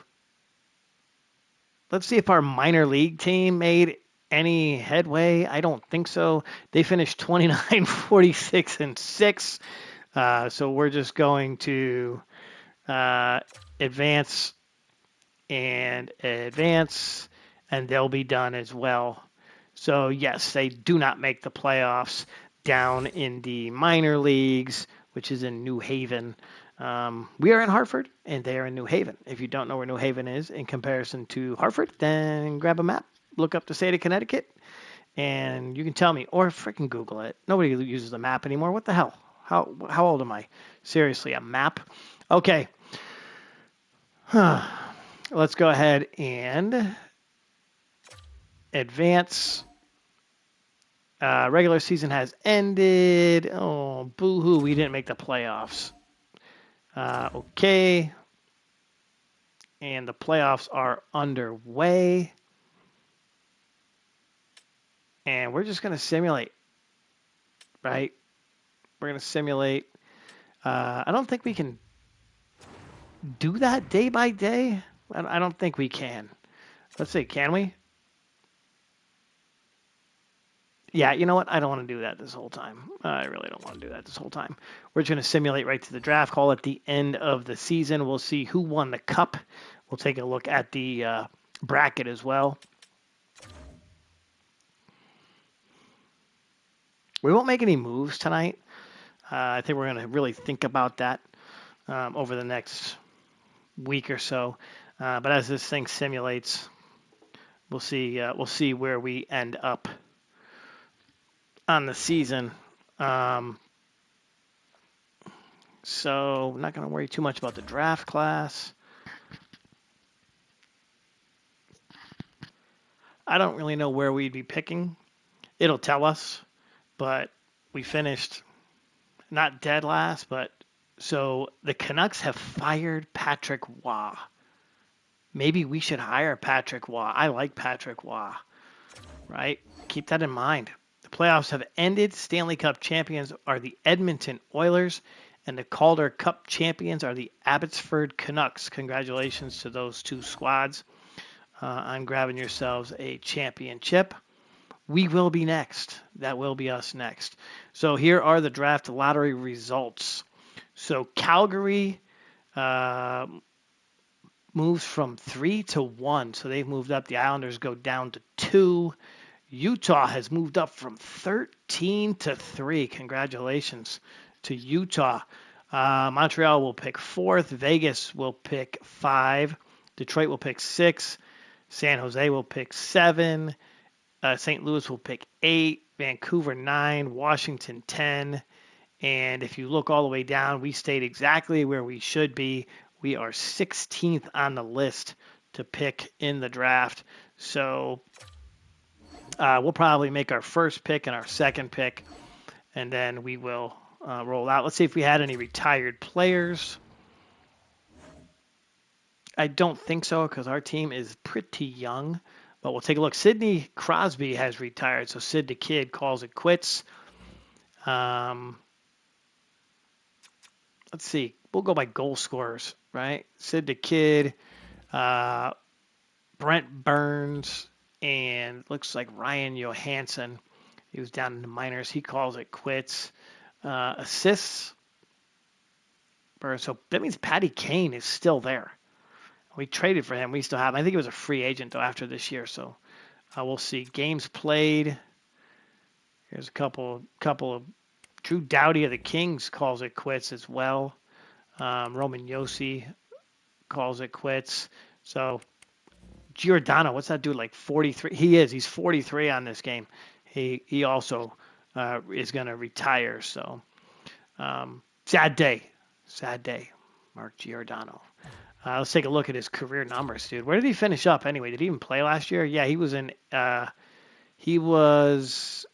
minor league team made any headway. I don't think so. They finished 29, 46, and 6. So we're just going to advance and advance, and they'll be done as well. So, yes, they do not make the playoffs down in the minor leagues, which is in New Haven. We are in Hartford, and they are in New Haven. If you don't know where New Haven is in comparison to Hartford, then grab a map, look up the state of Connecticut, and you can tell me, or freaking Google it. Nobody uses the map anymore. What the hell? How old am I? Seriously, a map? Okay. Let's go ahead and advance. Regular season has ended. Oh, boo-hoo, we didn't make the playoffs. Okay. And the playoffs are underway. And we're just going to simulate, right? We're going to simulate. I don't think we can do that day by day. I don't think we can. Let's see, can we? Yeah, you know what? I don't want to do that this whole time. I really don't want to do that this whole time. We're just going to simulate right to the draft call at the end of the season. We'll see who won the cup. We'll take a look at the bracket as well. We won't make any moves tonight. I think we're going to really think about that over the next week or so. But as this thing simulates, we'll see where we end up on the season. So I'm not going to worry too much about the draft class. I don't really know where we'd be picking. It'll tell us, but we finished not dead last, but so the Canucks have fired Patrick Waugh. Maybe we should hire Patrick Waugh. I like Patrick Waugh, right? Keep that in mind. The playoffs have ended. Stanley Cup champions are the Edmonton Oilers, and the Calder Cup champions are the Abbotsford Canucks. Congratulations to those two squads on grabbing yourselves a championship. We will be next. That will be us next. So here are the draft lottery results. So Calgary moves from 3 to 1. So they've moved up. The Islanders go down to 2. Utah has moved up from 13 to 3. Congratulations to Utah. Montreal will pick 4th. Vegas will pick 5. Detroit will pick 6. San Jose will pick 7. St. Louis will pick 8. Vancouver 9. Washington 10. And if you look all the way down, we stayed exactly where we should be. We are 16th on the list to pick in the draft. So we'll probably make our first pick and our second pick, and then we will roll out. Let's see if we had any retired players. I don't think so because our team is pretty young, but we'll take a look. Sidney Crosby has retired, so Sid the Kid calls it quits. Let's see. We'll go by goal scorers, right? Sid the Kid, Brent Burns, and looks like Ryan Johansson. He was down in the minors. He calls it quits. Assists. So that means Patty Kane is still there. We traded for him. We still have him. I think he was a free agent, though, after this year. So we'll see. Games played. Here's a couple of. Drew Doughty of the Kings calls it quits as well. Roman Yossi calls it quits. So Giordano, what's that dude, like 43? He's 43 on this game. He also is going to retire. So sad day. Mark Giordano. Let's take a look at his career numbers, dude. Where did he finish up anyway? Did he even play last year? Yeah, he was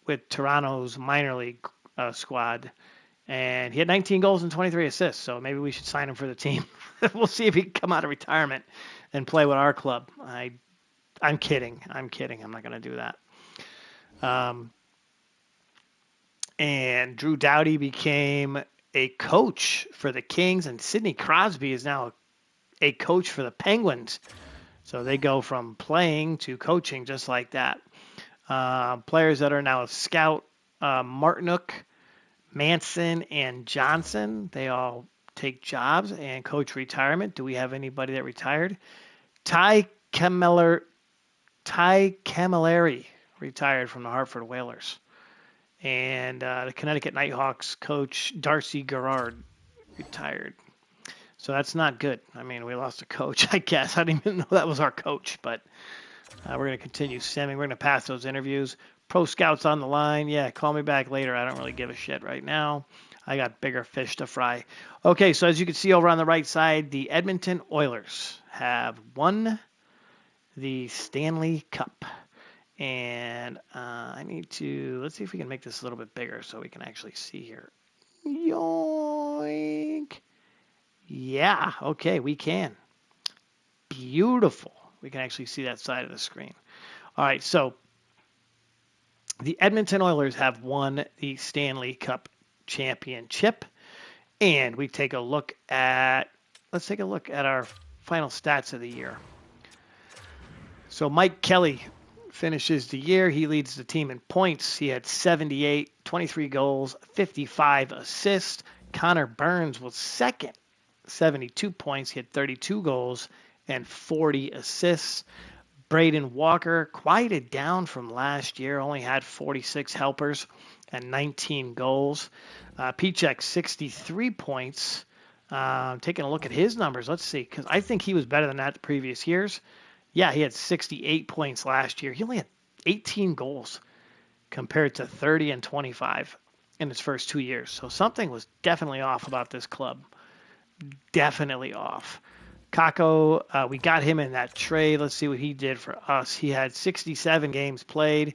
with Toronto's minor league squad, and he had 19 goals and 23 assists. So maybe we should sign him for the team. We'll see if he can come out of retirement and play with our club. I'm kidding. I'm not going to do that. And Drew Doughty became a coach for the Kings, and Sidney Crosby is now a coach for the Penguins. So they go from playing to coaching just like that. Players that are now a scout, Martinuk, Manson, and Johnson, they all take jobs and coach retirement. Do we have anybody that retired? Ty Camilleri retired from the Hartford Whalers. And the Connecticut Nighthawks coach Darcy Garrard retired. So that's not good. I mean, we lost a coach, I guess. I didn't even know that was our coach, but we're going to continue stemming. We're going to pass those interviews. Pro Scouts on the line. Yeah, call me back later. I don't really give a shit right now. I got bigger fish to fry. Okay, so as you can see over on the right side, the Edmonton Oilers have won the Stanley Cup. And let's see if we can make this a little bit bigger so we can actually see here. Yoink. Yeah, okay, we can. Beautiful. We can actually see that side of the screen. All right, so the Edmonton Oilers have won the Stanley Cup championship. And let's take a look at our final stats of the year. So Mike Kelly finishes the year. He leads the team in points. He had 78, 23 goals, 55 assists. Connor Burns was second, 72 points. He had 32 goals and 40 assists. Braden Walker quieted down from last year, only had 46 helpers and 19 goals. Pichek, 63 points. Taking a look at his numbers, let's see, because I think he was better than that the previous years. Yeah, he had 68 points last year. He only had 18 goals compared to 30 and 25 in his first 2 years. So something was definitely off about this club. Definitely off. Kako, we got him in that trade. Let's see what he did for us. He had 67 games played,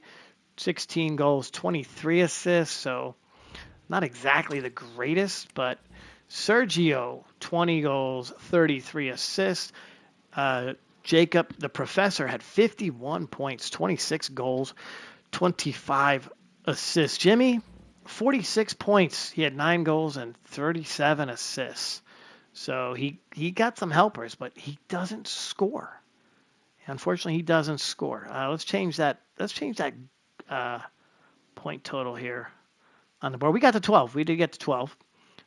16 goals, 23 assists. So not exactly the greatest, but Sergio, 20 goals, 33 assists. Jacob, the professor, had 51 points, 26 goals, 25 assists. Jimmy, 46 points. He had 9 goals and 37 assists. So he got some helpers, but he doesn't score. Unfortunately, he doesn't score. Let's change that point total here on the board. We got to 12. We did get to 12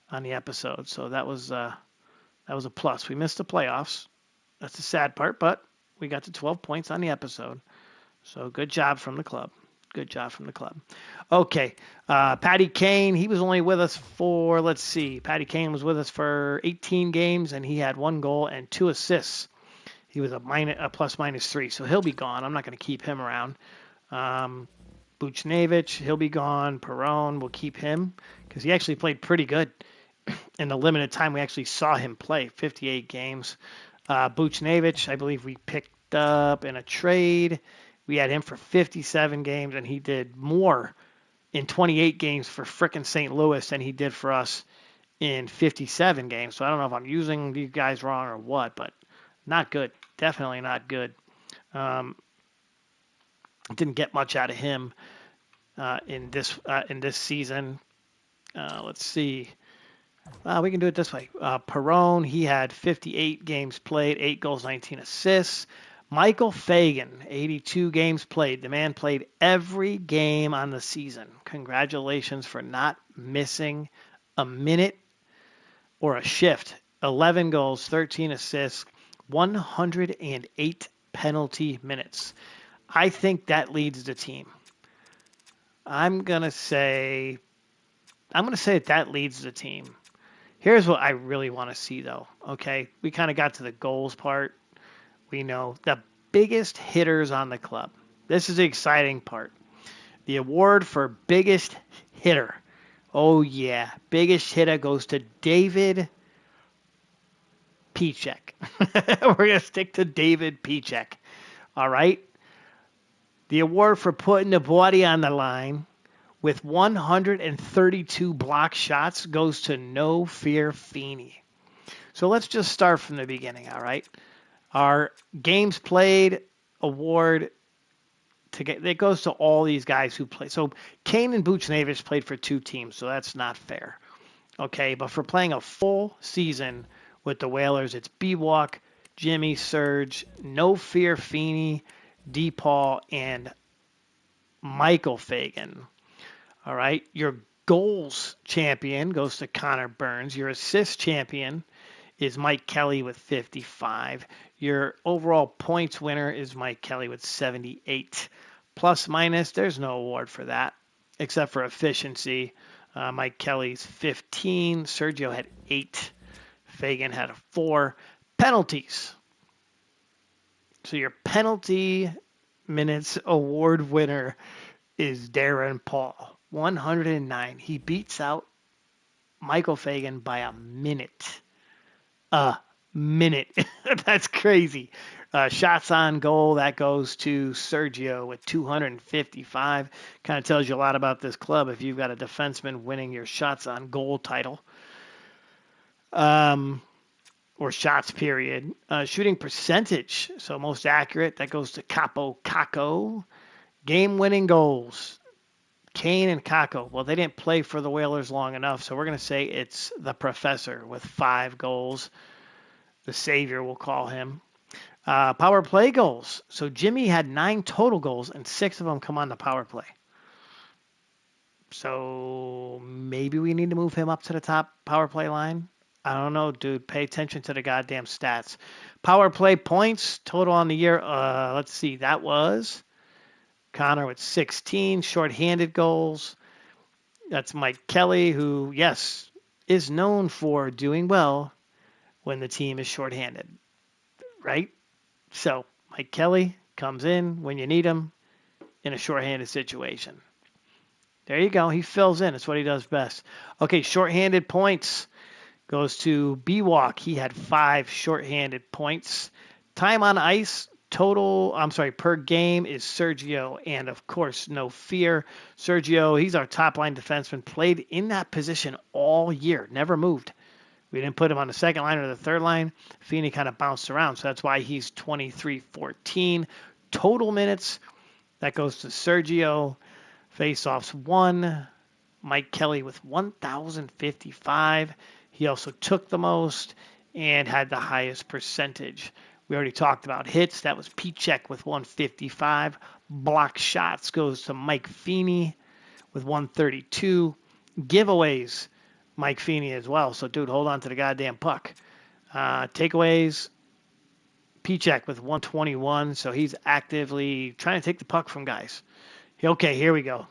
on the episode, so that was a plus. We missed the playoffs. That's the sad part, but we got to 12 points on the episode. So good job from the club. Okay. Patty Kane, he was only with us for, Patty Kane was with us for 18 games, and he had 1 goal and 2 assists. He was a plus-minus 3, so he'll be gone. I'm not going to keep him around. Buchnevich, he'll be gone. Perron, we'll keep him because he actually played pretty good in the limited time we actually saw him play, 58 games. Buchnevich, I believe we picked up in a trade. We had him for 57 games, and he did more in 28 games for frickin' St. Louis than he did for us in 57 games. So I don't know if I'm using these guys wrong or what, but not good. Definitely not good. Didn't get much out of him in this season. Let's see. We can do it this way. Perron, he had 58 games played, 8 goals, 19 assists. Michael Fagan, 82 games played. The man played every game on the season. Congratulations for not missing a minute or a shift. 11 goals, 13 assists, 108 penalty minutes. I think that leads the team. I'm going to say that leads the team. Here's what I really want to see, though. Okay, we kind of got to the goals part. We know the biggest hitters on the club. This is the exciting part. The award for biggest hitter. Oh, yeah. Biggest hitter goes to David Pichek. We're going to stick to David Pichek. All right. The award for putting the body on the line with 132 block shots goes to No Fear Feeney. So let's just start from the beginning, all right? Our games played award it goes to all these guys who play. So Kane and Buchnevich played for 2 teams, so that's not fair. Okay, but for playing a full season with the Whalers, it's B-Walk, Jimmy, Serge, No Fear Feeney, DePaul, and Michael Fagan. All right, your goals champion goes to Connor Burns. Your assist champion is Mike Kelly with 55. Your overall points winner is Mike Kelly with 78. Plus minus, there's no award for that except for efficiency. Mike Kelly's 15. Sergio had 8. Fagan had a 4. Penalties. So your penalty minutes award winner is Darren Paul. 109. He beats out Michael Fagan by a minute. That's crazy. Shots on goal, that goes to Sergio with 255. Kind of tells you a lot about this club if you've got a defenseman winning your shots on goal title. Or shots, period. Shooting percentage, so most accurate, that goes to Capo Caco. Game-winning goals, Kane and Kako. Well, they didn't play for the Whalers long enough, so we're going to say it's the professor with 5 goals. The savior, we'll call him. Power play goals. So Jimmy had 9 total goals, and 6 of them come on the power play. So maybe we need to move him up to the top power play line. I don't know, dude. Pay attention to the goddamn stats. Power play points total on the year. Let's see. That was Connor with 16 shorthanded goals. That's Mike Kelly, who, yes, is known for doing well when the team is shorthanded, right? So Mike Kelly comes in when you need him in a shorthanded situation. There you go. He fills in. It's what he does best. Okay, shorthanded points goes to B-Walk. He had 5 shorthanded points. Time on ice, per game is Sergio. And, of course, no fear. Sergio, he's our top-line defenseman, played in that position all year, never moved. We didn't put him on the second line or the third line. Feeney kind of bounced around, so that's why he's 23-14. Total minutes, that goes to Sergio. Face-offs 1. Mike Kelly with 1,055. He also took the most and had the highest percentage. We already talked about hits. That was Pichek with 155. Block shots goes to Mike Feeney with 132. Giveaways, Mike Feeney as well. So, dude, hold on to the goddamn puck. Takeaways, Pichek with 121. So he's actively trying to take the puck from guys. Okay, here we go.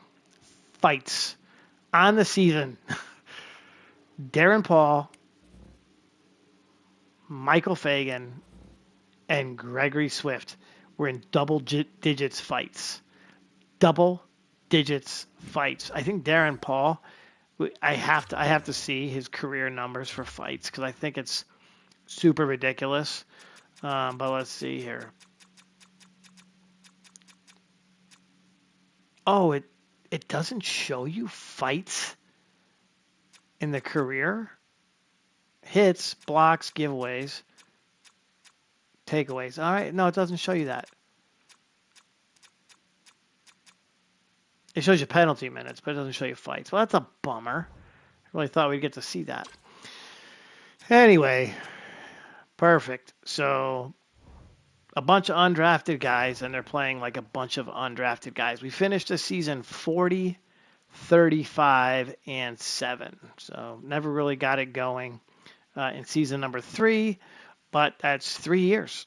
Fights on the season. Darren Paul, Michael Fagan, and Gregory Swift were in double digits fights. Double digits fights. I think Darren Paul, I have to see his career numbers for fights because I think it's super ridiculous. But let's see here. Oh, it doesn't show you fights in the career. Hits, blocks, giveaways, takeaways. All right, no, it doesn't show you that. It shows you penalty minutes, but it doesn't show you fights. Well, that's a bummer. I really thought we'd get to see that. Anyway, perfect. So a bunch of undrafted guys, and they're playing like a bunch of undrafted guys. We finished the season 40, 35, and 7. So never really got it going in season number 3, but that's 3 years,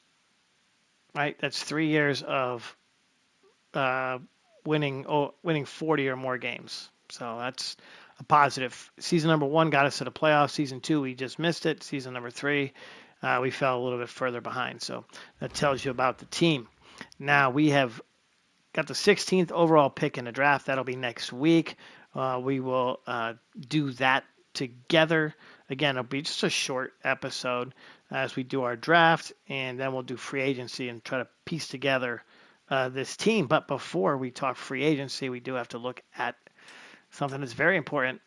right? That's 3 years of winning 40 or more games. So that's a positive. Season number 1 got us to the playoffs. Season 2, we just missed it. Season number 3, we fell a little bit further behind. So that tells you about the team. Now we have got the 16th overall pick in the draft. That'll be next week. We will do that together. Again, it'll be just a short episode as we do our draft, and then we'll do free agency and try to piece together this team. But before we talk free agency, we do have to look at something that's very important,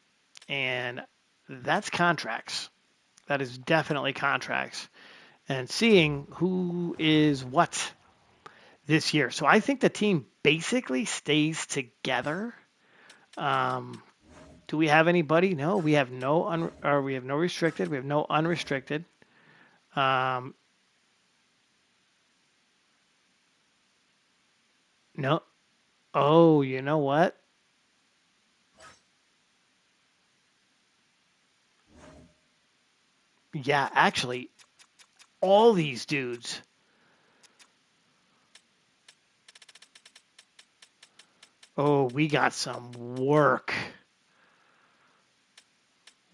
and that's contracts. That is definitely contracts and seeing who is what this year. So I think the team basically stays together. Do we have anybody? No, we have we have no restricted. We have no unrestricted. No. Oh, you know what? Yeah, actually, all these dudes. Oh, we got some work.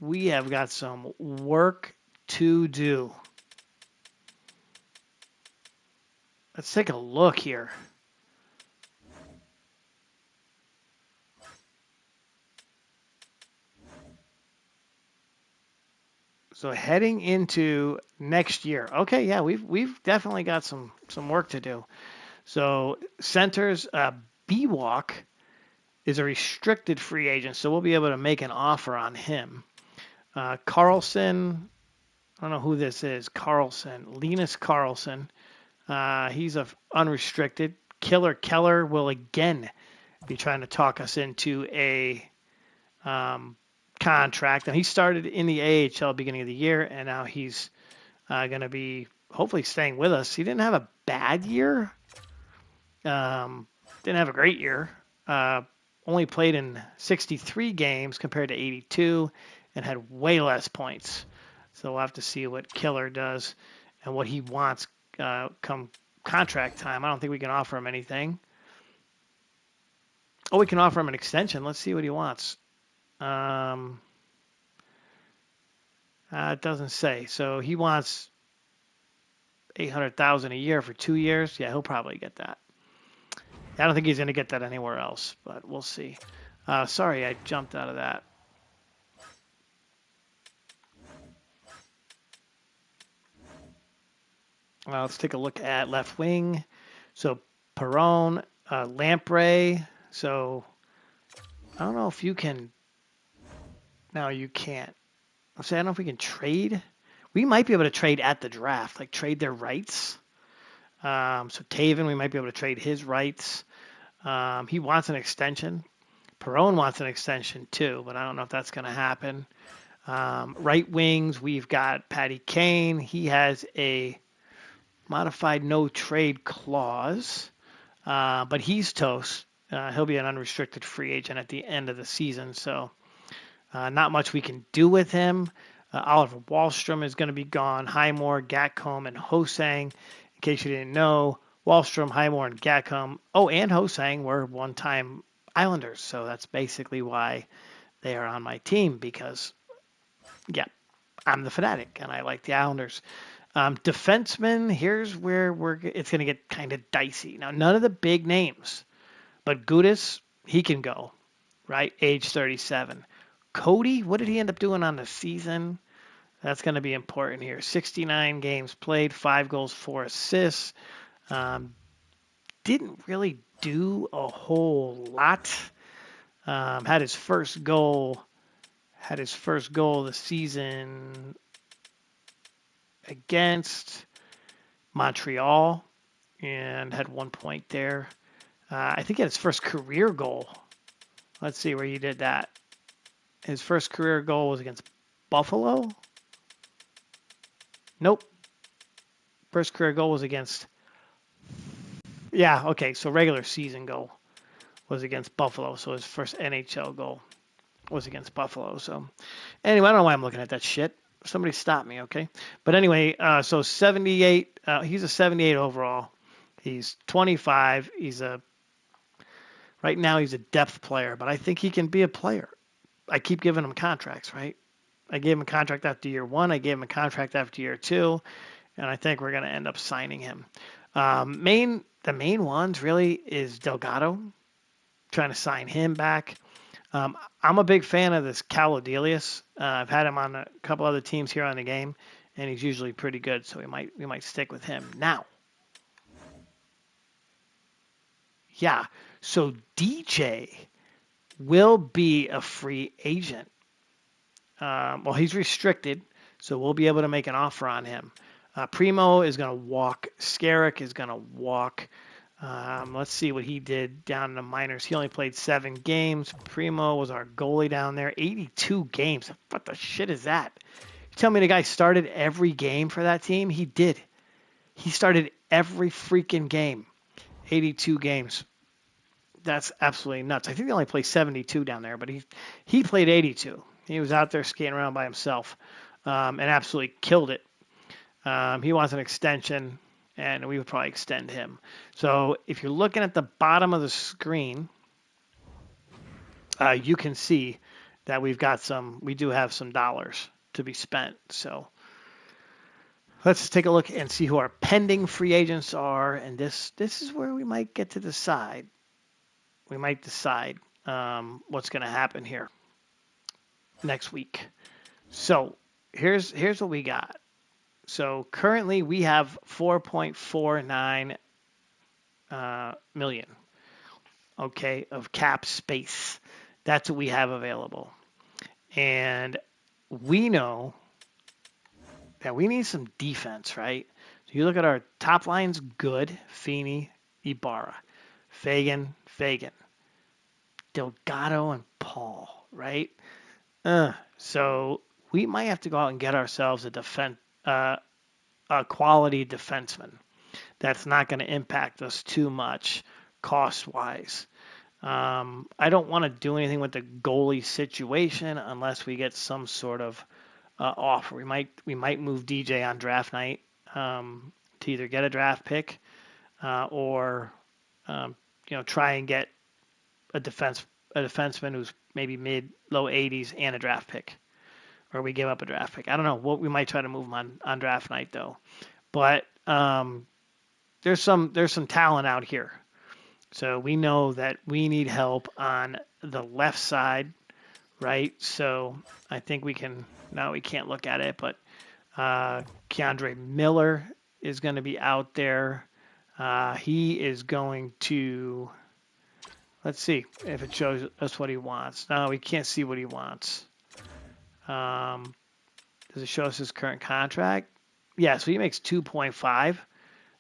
We have got some work to do. Let's take a look here. So heading into next year. Okay, yeah, we've definitely got some work to do. So centers, B-Walk is a restricted free agent, so we'll be able to make an offer on him. Carlson, I don't know who this is. Carlson, Linus Carlson. He's a unrestricted. Killer Keller will again be trying to talk us into a contract. And he started in the AHL beginning of the year, and now he's going to be hopefully staying with us. He didn't have a bad year. Didn't have a great year. Only played in 63 games compared to 82 and had way less points. So we'll have to see what Killer does and what he wants come contract time. I don't think we can offer him anything. Oh, we can offer him an extension. Let's see what he wants. It doesn't say. So he wants $800,000 a year for 2 years. Yeah, he'll probably get that. I don't think he's going to get that anywhere else, but we'll see. Sorry, I jumped out of that. Let's take a look at left wing. So Perron, Lamprey. So I don't know if you can. No, you can't. I don't know if we can trade. We might be able to trade at the draft, like trade their rights. So Taven, we might be able to trade his rights. He wants an extension. Perron wants an extension too, but I don't know if that's going to happen. Right wings, we've got Patty Kane. He has a modified no trade clause, but he's toast. He'll be an unrestricted free agent at the end of the season, so not much we can do with him. Oliver Wahlstrom is going to be gone. Highmore, Gatcomb, and Hosang. In case you didn't know, Wahlstrom, Highmore, and Gatcomb, and Hosang were one-time Islanders, so that's basically why they are on my team because, yeah, I'm the fanatic, and I like the Islanders. Defensemen, here's where it's going to get kind of dicey. Now, none of the big names, but Gudis, he can go, right? Age 37. Cody, what did he end up doing on the season? That's going to be important here. 69 games played, 5 goals, 4 assists. Didn't really do a whole lot. Had his first goal of the season against Montreal and had 1 point there. I think he had his first career goal. Let's see where he did that. His first career goal was against Buffalo. Nope. First career goal was against. Yeah, okay. So regular season goal was against Buffalo. So his first NHL goal was against Buffalo. So anyway, I don't know why I'm looking at that shit. Somebody stop me, okay? But anyway, so 78. He's a 78 overall. He's 25. Right now he's a depth player, but I think he can be a player. I keep giving him contracts, right? I gave him a contract after year 1. I gave him a contract after year 2, and I think we're going to end up signing him. The main ones really is Delgado, trying to sign him back. I'm a big fan of this Calodelius. I've had him on a couple other teams here on the game, and he's usually pretty good, so we might stick with him. Now, yeah, so DJ will be a free agent. Well, he's restricted, so we'll be able to make an offer on him. Primo is going to walk. Skarek is going to walk. Let's see what he did down in the minors. He only played 7 games. Primo was our goalie down there. 82 games. What the shit is that? You tell me the guy started every game for that team? He did. He started every freaking game. 82 games. That's absolutely nuts. I think they only play 72 down there, but he played 82. He was out there skating around by himself and absolutely killed it. He wants an extension, and we would probably extend him. So if you're looking at the bottom of the screen, you can see that we do have some dollars to be spent. So let's take a look and see who our pending free agents are. And this is where we might get to decide. We might decide what's going to happen here next week. So here's what we got. So currently we have 4.49 million, okay, of cap space. That's what we have available. And we know that we need some defense, right? So you look at our top line's good, Feeney, Ibarra, Fagan, Delgado, and Paul, right? So we might have to go out and get ourselves a quality defenseman that's not going to impact us too much cost-wise. I don't want to do anything with the goalie situation unless we get some sort of offer. We might move DJ on draft night to either get a draft pick or try and get a defenseman who's maybe low 80s and a draft pick, or we give up a draft pick. I don't know. We might try to move him on draft night though, but there's some talent out here. So we know that we need help on the left side, right? So I think we can. No, we can't look at it, but Keandre Miller is going to be out there. He is going to. Let's see if it shows us what he wants. No, we can't see what he wants. Does it show us his current contract? Yeah, so he makes 2.5.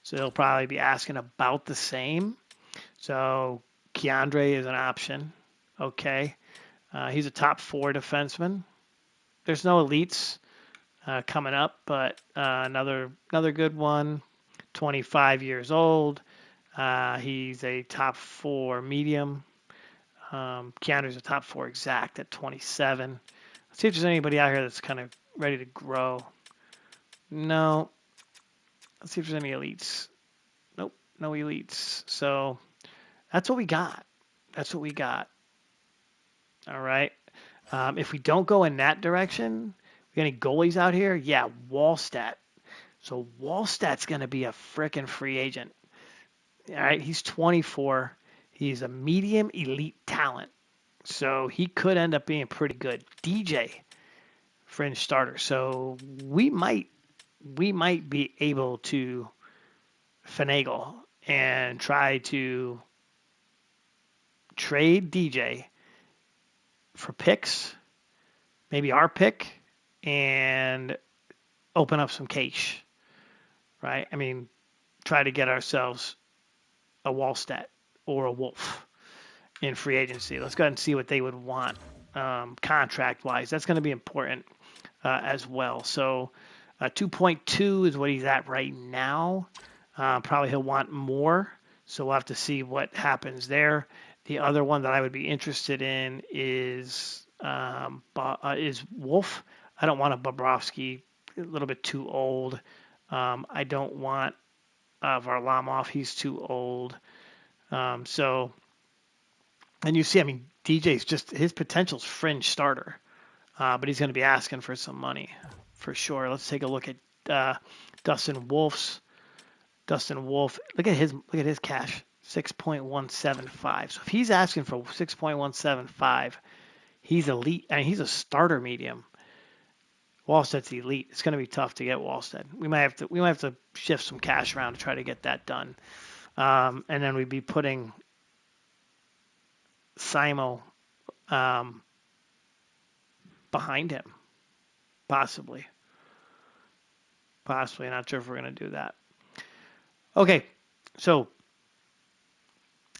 So he'll probably be asking about the same. So Keandre is an option. Okay. He's a top 4 defenseman. There's no elites coming up, but another good one. 25 years old. He's a top 4 medium. Keandre's a top 4 exact at 27. Let's see if there's anybody out here that's kind of ready to grow. No. Let's see if there's any elites. Nope, no elites. So that's what we got. All right. If we don't go in that direction, we got any goalies out here? Yeah, Wallstat. So Wallstat's going to be a frickin' free agent. All right, he's 24. He's a medium elite talent. So he could end up being pretty good. DJ, fringe starter. So we might be able to finagle and try to trade DJ for picks, maybe our pick, and open up some cash, right? I mean, try to get ourselves a Wallstat or a Wolf in free agency. Let's go ahead and see what they would want contract-wise. That's going to be important as well. So 2.2 is what he's at right now. Probably he'll want more, so we'll have to see what happens there. The other one that I would be interested in is Wolf. I don't want a Bobrovsky, a little bit too old. I don't want Varlamov. He's too old. And you see, I mean, DJ's just his potential's fringe starter, but he's going to be asking for some money for sure. Let's take a look at Dustin Wolf's. Dustin Wolf, look at his cash, 6.175. So if he's asking for 6.175, he's elite. I mean, he's a starter medium. Wallsted's elite. It's going to be tough to get Wallsted. We might have to shift some cash around to try to get that done. And then we'd be putting Simo behind him, possibly. Not sure if we're going to do that. Okay, so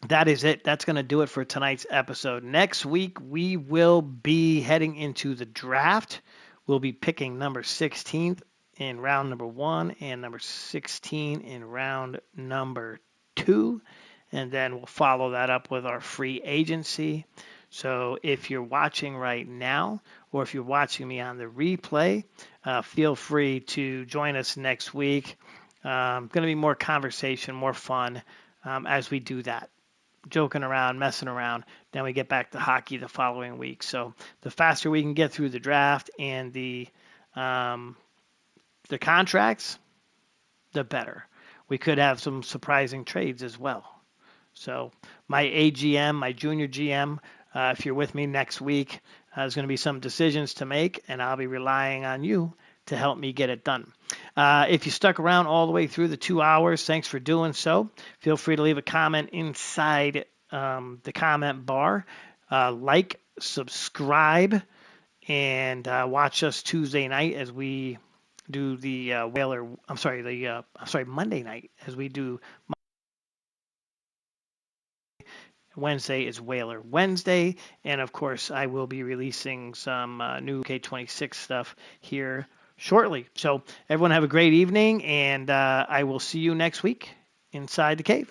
that is it. That's going to do it for tonight's episode. Next week, we will be heading into the draft. We'll be picking number 16 in round number 1 and number 16 in round number 2. And then we'll follow that up with our free agency. So if you're watching right now, or if you're watching me on the replay, feel free to join us next week. Going to be more conversation, more fun as we do that. Joking around, messing around. Then we get back to hockey the following week. So the faster we can get through the draft and the contracts, the better. We could have some surprising trades as well. So my AGM, my junior GM, if you're with me next week, there's going to be some decisions to make, and I'll be relying on you to help me get it done. If you stuck around all the way through the 2 hours, thanks for doing so. Feel free to leave a comment inside the comment bar. Like, subscribe, and watch us Tuesday night as we do the Monday night as we do. Wednesday is Whaler Wednesday, and of course I will be releasing some new K26 stuff here shortly. So everyone have a great evening, and I will see you next week inside the cave.